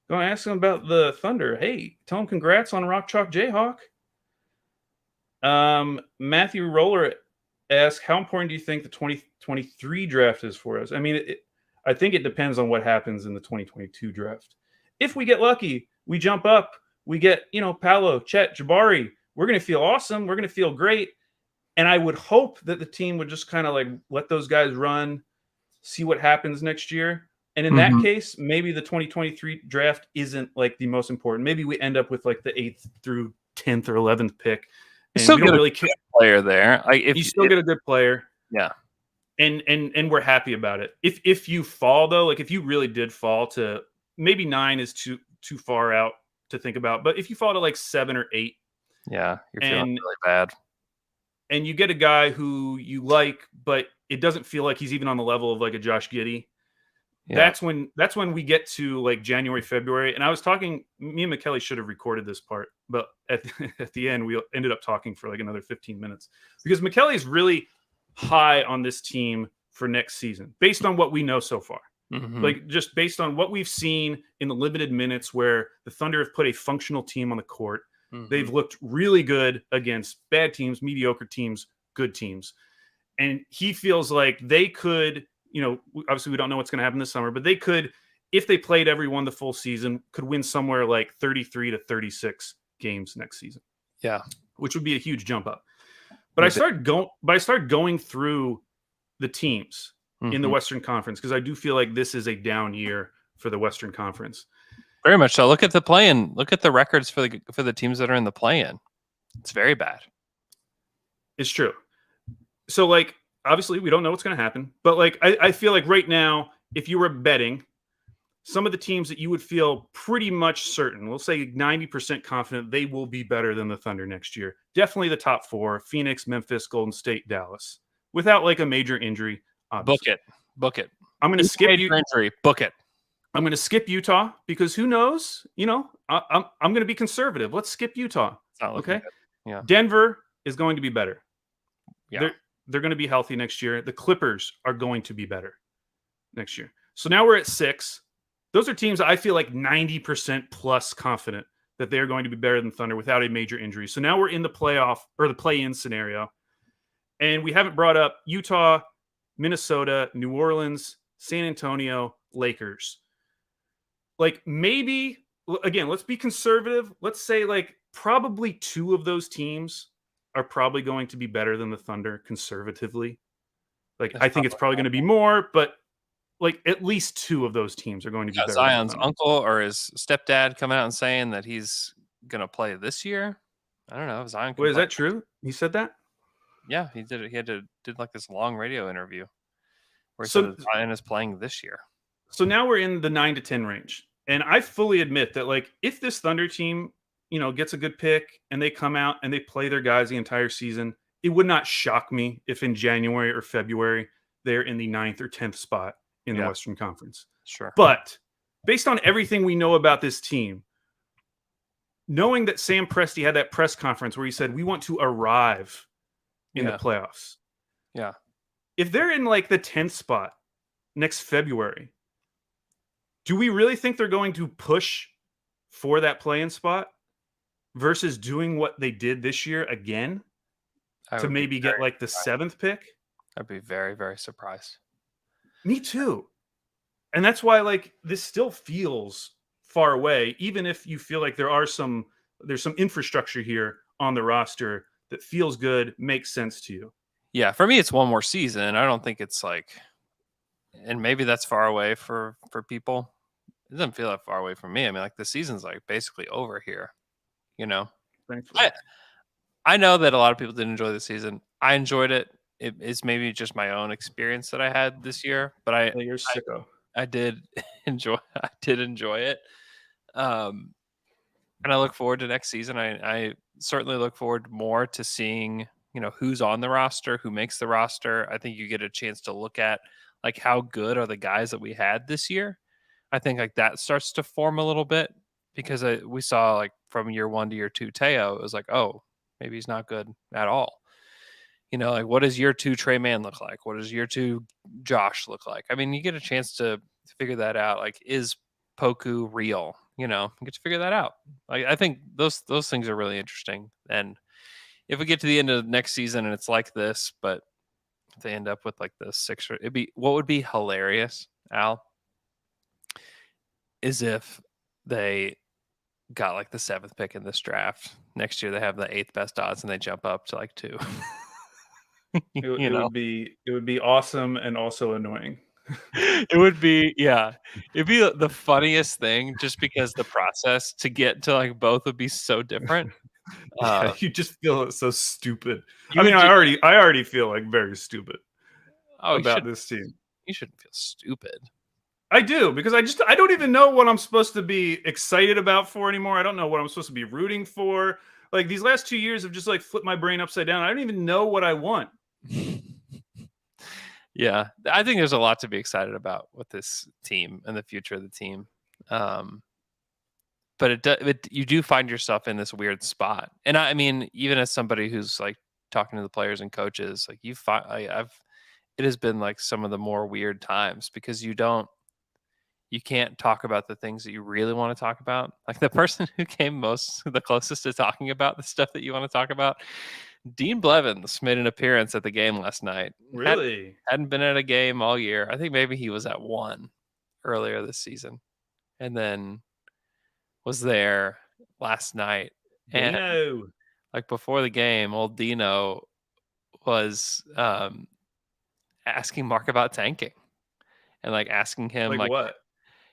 Go ask him about the Thunder. Hey, tell him congrats on Rock Chalk Jayhawk. Matthew Roller asks, how important do you think the 2023 draft is for us? I mean, I think it depends on what happens in the 2022 draft. If we get lucky, we jump up, we get, Paolo, Chet, Jabari, we're going to feel awesome. We're going to feel great. And I would hope that the team would just kind of like let those guys run, see what happens next year. And in that case, maybe the 2023 draft isn't like the most important. Maybe we end up with like the 8th through 10th or 11th pick. And still we don't get really a good player there. you still get a good player. Yeah. And we're happy about it. If you fall though, like if you really did fall to maybe 9 is too far out to think about, but if you fall to like 7 or 8, yeah, you're feeling really bad. And you get a guy who you like, but it doesn't feel like he's even on the level of like a Josh Giddey. Yeah. That's when we get to like January, February. And I was talking, me and McKelly should have recorded this part, but at the end, we ended up talking for like another 15 minutes because McKelly is really high on this team for next season, based on what we know so far. Like just based on what we've seen in the limited minutes where the Thunder have put a functional team on the court. They've looked really good against bad teams, mediocre teams, good teams. And he feels like they could, obviously we don't know what's going to happen this summer, but they could, if they played everyone the full season, could win somewhere like 33 to 36 games next season. Yeah. Which would be a huge jump up. But I started going through the teams in the Western Conference because I do feel like this is a down year for the Western Conference. Very much so. Look at the play-in. Look at the records for the teams that are in the play-in. It's very bad. It's true. So, like, obviously, we don't know what's going to happen. But, like, I feel like right now, if you were betting, some of the teams that you would feel pretty much certain, we'll say 90% confident they will be better than the Thunder next year. Definitely the top 4, Phoenix, Memphis, Golden State, Dallas. Without, like, a major injury. Obviously. Book it. I'm going to skip you. Injury. Book it. I'm going to skip Utah because who knows? I'm going to be conservative. Let's skip Utah. Okay. Good. Yeah. Denver is going to be better. Yeah. They're going to be healthy next year. The Clippers are going to be better next year. So now we're at 6. Those are teams I feel like 90% plus confident that they're going to be better than Thunder without a major injury. So now we're in the playoff or the play-in scenario. And we haven't brought up Utah, Minnesota, New Orleans, San Antonio, Lakers. Like maybe, again, let's be conservative. Let's say like probably 2 of those teams are probably going to be better than the Thunder conservatively. Like I think it's probably going to be more, but like at least 2 of those teams are going to be better. Zion's uncle or his stepdad coming out and saying that he's going to play this year. I don't know. Zion. Wait, is that true? He said that? Yeah, he did it. He did like this long radio interview where he said that Zion is playing this year. So now we're in the 9 to 10 range. And I fully admit that, like, if this Thunder team, gets a good pick and they come out and they play their guys the entire season, it would not shock me if in January or February they're in the 9th or 10th spot in the Western Conference. Sure. But based on everything we know about this team, knowing that Sam Presti had that press conference where he said, we want to arrive in the playoffs. Yeah. If they're in like the 10th spot next February, do we really think they're going to push for that play-in spot versus doing what they did this year again to maybe get like the 7th pick? I'd be very, very surprised. Me too. And that's why like this still feels far away, even if you feel like there's some infrastructure here on the roster that feels good, makes sense to you. Yeah, for me, it's one more season. I don't think it's like and maybe that's far away for people. It doesn't feel that far away from me. I mean, like the season's like basically over here, you know. Thankfully. I know that a lot of people didn't enjoy the season. I enjoyed it. It's maybe just my own experience that I had this year, but Yeah, you're sicko. I did enjoy it. And I look forward to next season. I certainly look forward more to seeing, who's on the roster, who makes the roster. I think you get a chance to look at like how good are the guys that we had this year. I think like that starts to form a little bit because we saw like from year 1 to year 2 Teo, it was like, oh, maybe he's not good at all. Like what does year 2 Trey Man look like? What does year 2 Josh look like? I mean, you get a chance to figure that out. Like, is Poku real? You get to figure that out. Like, I think those things are really interesting. And if we get to the end of next season and it's like this, but if they end up with like the Sixers, what would be hilarious, Al, is if they got like the 7th pick in this draft. Next year they have the 8th best odds and they jump up to like 2. It would be awesome and also annoying. It would be, yeah. It'd be the funniest thing just because the process to get to like both would be so different. Yeah, you just feel so stupid. You I mean, would I already feel like very stupid Oh, about this team. You shouldn't feel stupid. I do, because I don't even know what I'm supposed to be excited about for anymore. I don't know what I'm supposed to be rooting for. Like these last 2 years have just like flipped my brain upside down. I don't even know what I want. Yeah, I think there's a lot to be excited about with this team and the future of the team. But you do find yourself in this weird spot. And I mean, even as somebody who's like talking to the players and coaches, like it has been like some of the more weird times because you can't talk about the things that you really want to talk about. Like the person who came the closest to talking about the stuff that you want to talk about, Dean Blevins made an appearance at the game last night. Really? Hadn't been at a game all year. I think maybe he was at one earlier this season and then was there last night. And Dino. like before the game, old Dino was asking Mark about tanking and like asking him Like what?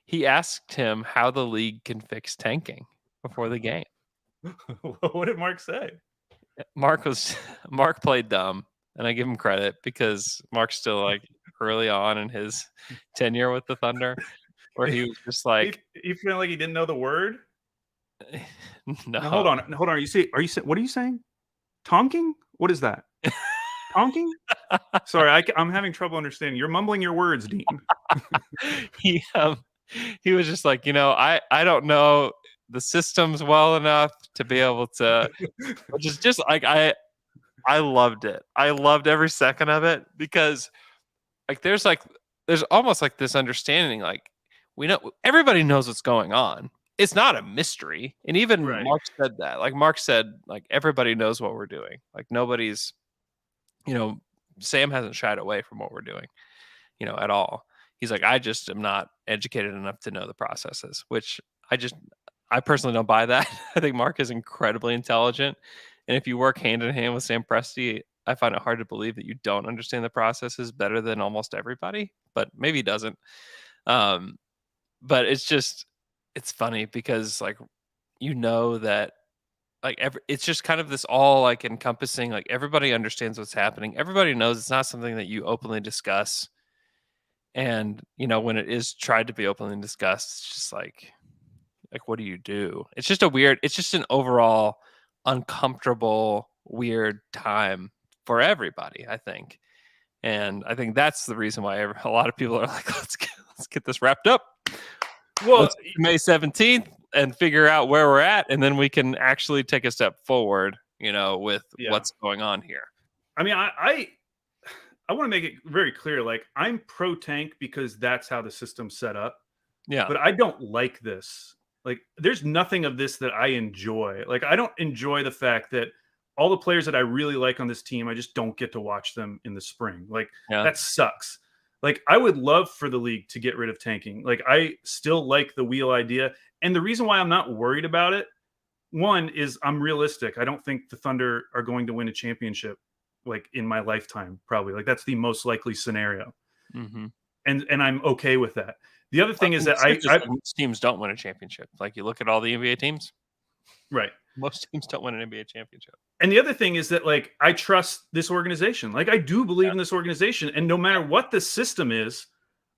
He asked him how the league can fix tanking before the game. What did Mark say? Mark played dumb, and I give him credit because Mark's still like early on in his tenure with the Thunder, where he was just like, he felt like he didn't know the word. no. Now, hold on. Are you saying? What are you saying? Tonking? What is that? Tonking? Sorry, I'm having trouble understanding. You're mumbling your words, Dean. He was just like, I don't know the systems well enough to be able to, which is just like, I loved it. I loved every second of it because like, there's almost like this understanding, like everybody knows what's going on. It's not a mystery. And even Right. Mark said that, like Mark said, like everybody knows what we're doing. Like nobody's, Sam hasn't shied away from what we're doing, at all. He's like, I just am not educated enough to know the processes, which I personally don't buy that. I think Mark is incredibly intelligent. And if you work hand in hand with Sam Presti, I find it hard to believe that you don't understand the processes better than almost everybody, but maybe he doesn't. But it's funny because like, that like it's just kind of this all like encompassing, like everybody understands what's happening. Everybody knows it's not something that you openly discuss. And, when it is tried to be openly discussed, it's just like, what do you do? It's just an overall uncomfortable, weird time for everybody, I think. And I think that's the reason why a lot of people are like, let's get this wrapped up. Well, May 17th and figure out where we're at. And then we can actually take a step forward, with what's going on here. I mean, I want to make it very clear. Like I'm pro tank because that's how the system's set up. Yeah. But I don't like this. Like there's nothing of this that I enjoy. Like I don't enjoy the fact that all the players that I really like on this team, I just don't get to watch them in the spring. Like that sucks. Like I would love for the league to get rid of tanking. Like I still like the wheel idea. And the reason why I'm not worried about it, one is I'm realistic. I don't think the Thunder are going to win a championship like in my lifetime, probably. Like that's the most likely scenario. Mm-hmm. and I'm okay with that. The other thing is that most teams don't win a championship. Like you look at all the NBA teams, right. most teams don't win an NBA championship. And the other thing is that like I trust this organization. Like I do believe in this organization, and no matter what the system is,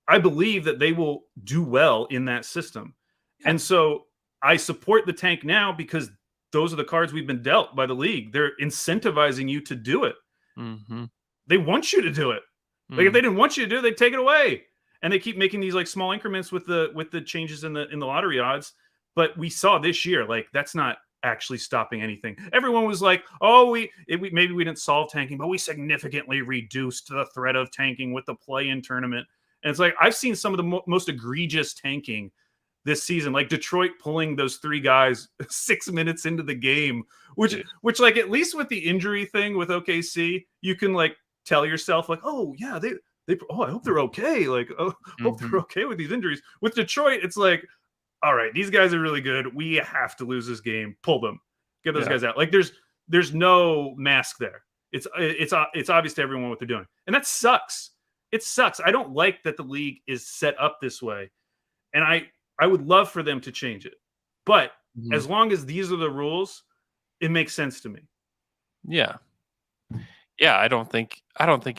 I believe that they will do well in that system. Yeah. And so I support the tank now because those are the cards we've been dealt by the league. They're incentivizing you to do it. Mm-hmm. They want you to do it. Like if they didn't want you to do it, they'd take it away. And they keep making these like small increments with the changes in the lottery odds. But we saw this year, like that's not actually stopping anything. Everyone was like, "Oh, maybe we didn't solve tanking, but we significantly reduced the threat of tanking with the play-in tournament." And it's like I've seen some of the most egregious tanking this season, like Detroit pulling those 3 guys 6 minutes into the game, which like at least with the injury thing with OKC, you can like tell yourself like, "Oh yeah, they I hope they're okay." Like, "Oh, hope they're okay with these injuries." With Detroit, it's like, all right, these guys are really good. We have to lose this game. Pull them. Get those guys out. Like there's no mask there. It's obvious to everyone what they're doing. And that sucks. It sucks. I don't like that the league is set up this way. And I would love for them to change it. But as long as these are the rules, it makes sense to me. Yeah. Yeah, I don't think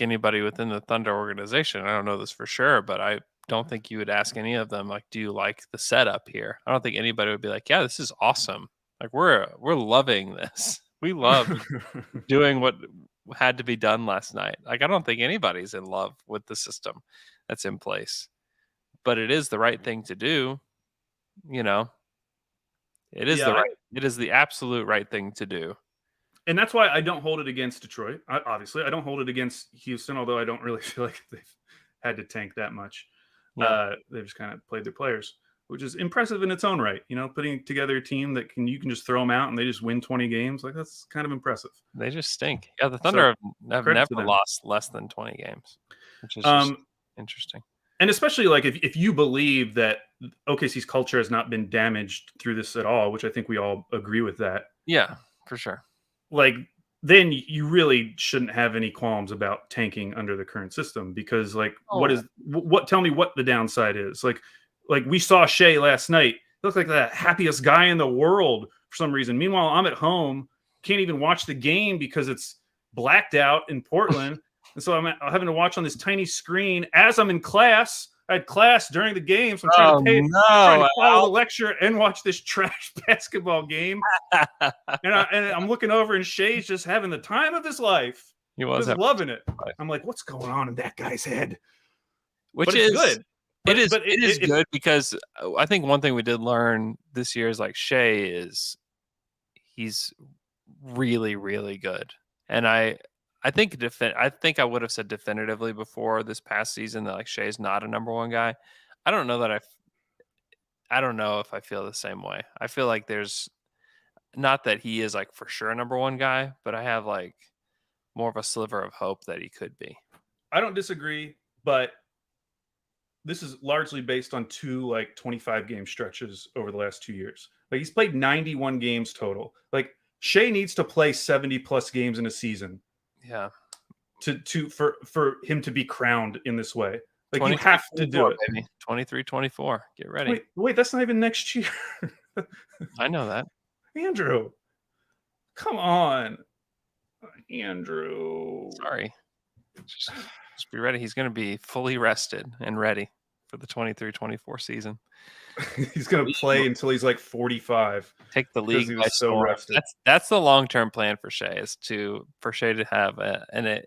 anybody within the Thunder organization, I don't know this for sure, but I don't think you would ask any of them like, do you like the setup here? I don't think anybody would be like, yeah, this is awesome. Like we're loving this. We love doing what had to be done last night. Like I don't think anybody's in love with the system that's in place. But it is the right thing to do, you know. It is it is the absolute right thing to do. And that's why I don't hold it against Detroit. Obviously, I don't hold it against Houston, although I don't really feel like they've had to tank that much. Yeah. They've just kind of played their players, which is impressive in its own right. You know, putting together a team that you can just throw them out and they just win 20 games. Like that's kind of impressive. They just stink. Yeah, the Thunder have never lost less than 20 games, which is just interesting. And especially like if you believe that OKC's culture has not been damaged through this at all, which I think we all agree with that. Yeah, for sure. Like then you really shouldn't have any qualms about tanking under the current system because like tell me what the downside is. Like we saw Shai last night. He looked like the happiest guy in the world for some reason. Meanwhile, I'm at home, can't even watch the game because it's blacked out in Portland. And so I'm having to watch on this tiny screen as I'm in class. I had class during the game, so I'm trying to follow the lecture and watch this trash basketball game. and I'm looking over, and Shai's just having the time of his life. He was loving it. I'm like, what's going on in that guy's head? Which is good. It is good because I think one thing we did learn this year is like he's really, really good. And I think I would have said definitively before this past season that like Shai's not a number 1 guy. I don't know if I feel the same way. I feel like there's not that he is like for sure a number 1 guy, but I have like more of a sliver of hope that he could be. I don't disagree, but this is largely based on 2 like 25 game stretches over the last 2 years. Like he's played 91 games total. Like Shai needs to play 70 plus games in a season. Yeah. For him to be crowned in this way. Like you have to do it. Baby. 23-24. Get ready. Wait, that's not even next year. I know that. Andrew. Come on. Andrew. Sorry. Just be ready. He's going to be fully rested and ready for the 23-24 season. He's going to play until he's like 45. Take the league by storm. That's the long-term plan for Shai is for Shai to have an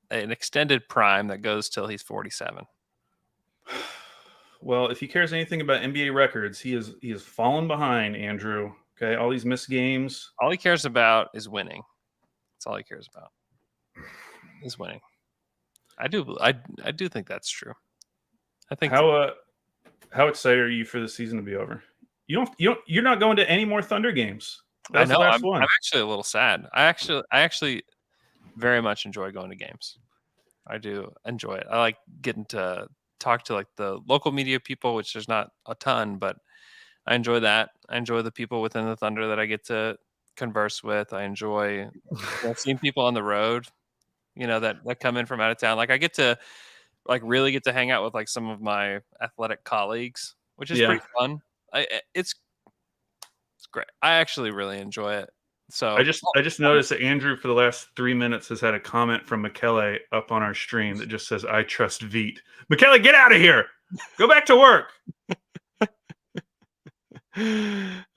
extended prime that goes till he's 47. Well, if he cares anything about NBA records, he has fallen behind, Andrew. Okay, all these missed games. All he cares about is winning. That's all he cares about. Is winning. I do think that's true. I think how excited are you for the season to be over? You're not going to any more Thunder games. I know. I'm actually a little sad. I actually very much enjoy going to games. I do enjoy it. I like getting to talk to like the local media people, which there's not a ton, but I enjoy that. I enjoy the people within the Thunder that I get to converse with. I enjoy seeing people on the road, that come in from out of town. Like I get to like really get to hang out with like some of my athletic colleagues, which is Yeah. pretty fun. It's great. I actually really enjoy it. So I just noticed that Andrew for the last 3 minutes has had a comment from Michele up on our stream that just says, "I trust Veet." Michele, get out of here. Go back to work.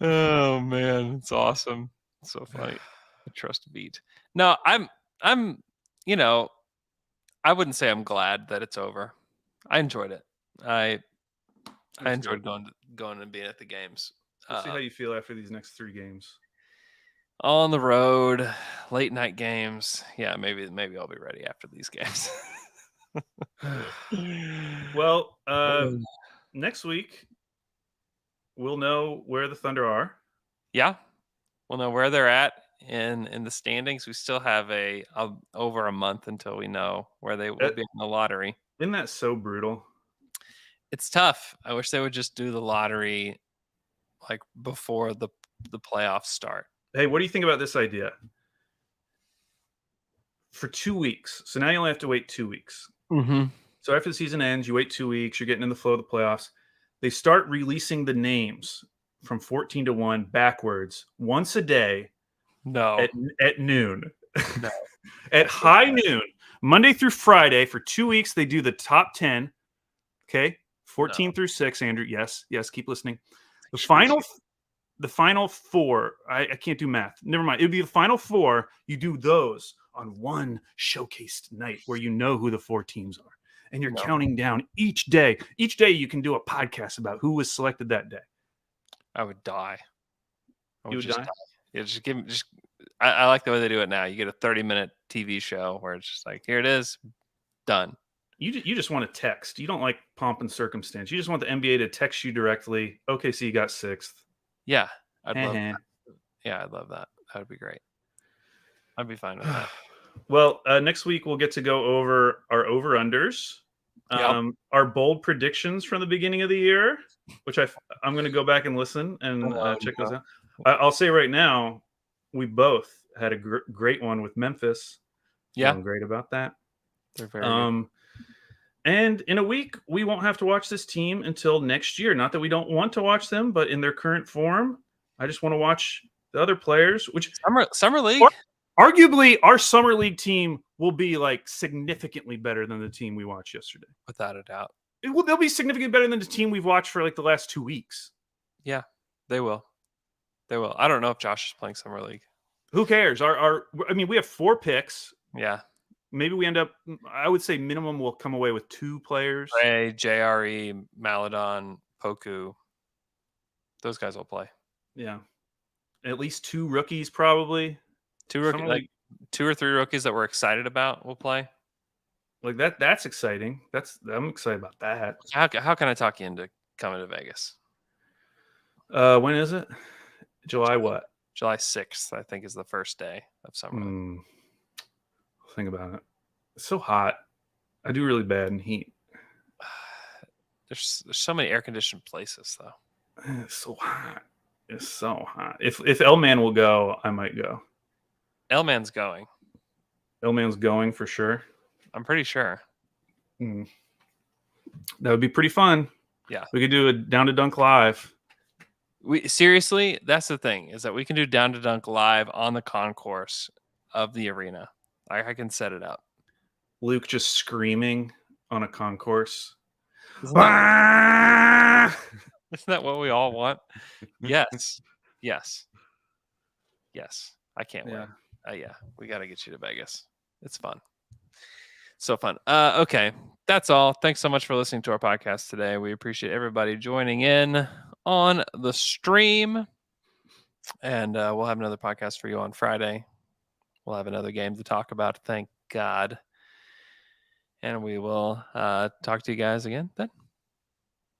Oh man, it's awesome. It's so funny. I trust beat. No, I'm you know, I wouldn't say I'm glad that it's over. I enjoyed it. I That's enjoyed good. going and being at the games. We'll see how you feel after these next 3 games. On the road, late night games. Yeah, maybe I'll be ready after these games. Well, next week we'll know where the Thunder are. Yeah, we'll know where they're at in the standings. We still have over a month until we know where they will be in the lottery. Isn't that so brutal? It's tough. I wish they would just do the lottery like before the playoffs start. Hey, what do you think about this idea? For 2 weeks. So now you only have to wait 2 weeks. Mm-hmm. So after the season ends, you wait 2 weeks, you're getting in the flow of the playoffs. They start releasing the names from 14 to 1 backwards once a day. No. At noon. No. At high noon. Monday through Friday for 2 weeks, they do the top 10. Okay. 14 through 6, Andrew. Yes, keep listening. The final 4. I can't do math. Never mind. It would be the final 4. You do those on one showcased night where you know who the 4 teams are. And you're counting down each day. Each day you can do a podcast about who was selected that day. I would die. You would die? Yeah, just give me I like the way they do it now. You get a 30-minute TV show where it's just like, here it is, done. You just want to text. You don't like pomp and circumstance. You just want the NBA to text you directly. OKC got 6th. Yeah, I'd love that. Yeah, I'd love that. That would be great. I'd be fine with that. Well, next week we'll get to go over our over-unders, our bold predictions from the beginning of the year, which I'm going to go back and listen and check those out. I'll say right now, we both had a great one with Memphis. Yeah. Feeling great about that. They're very good. And in a week, we won't have to watch this team until next year. Not that we don't want to watch them, but in their current form, I just want to watch the other players. Which Summer League, arguably, our summer league team will be like significantly better than the team we watched yesterday, without a doubt. They'll be significantly better than the team we've watched for like the last 2 weeks. Yeah, they will. They will. I don't know if Josh is playing summer league. Who cares? I mean, we have 4 picks. Yeah. Maybe we end up, I would say minimum we'll come away with 2 players. Ray, JRE, Maladon, Poku. Those guys will play. Yeah. At least 2 rookies, probably. 2 rookies, like 2 or 3 rookies that we're excited about will play. Like that's exciting. I'm excited about that. How can I talk you into coming to Vegas? When is it? July what? July 6th, I think, is the first day of summer. Think about it. It's so hot. I do really bad in heat. There's so many air-conditioned places, though. It's so hot. It's so hot. If L-Man will go, I might go. L-Man's going. L-Man's going for sure. I'm pretty sure. That would be pretty fun. Yeah. We could do a Down to Dunk live. Seriously, that's the thing, is that we can do Down to Dunk live on the concourse of the arena. I can set it up. Luke just screaming on a concourse. Isn't that what we all want? Yes. Yes. I can't wait. Yeah, we got to get you to Vegas. It's fun. So fun. Okay, that's all. Thanks so much for listening to our podcast today. We appreciate everybody joining in on the stream. And we'll have another podcast for you on Friday. We'll have another game to talk about, thank God. And we will talk to you guys again then.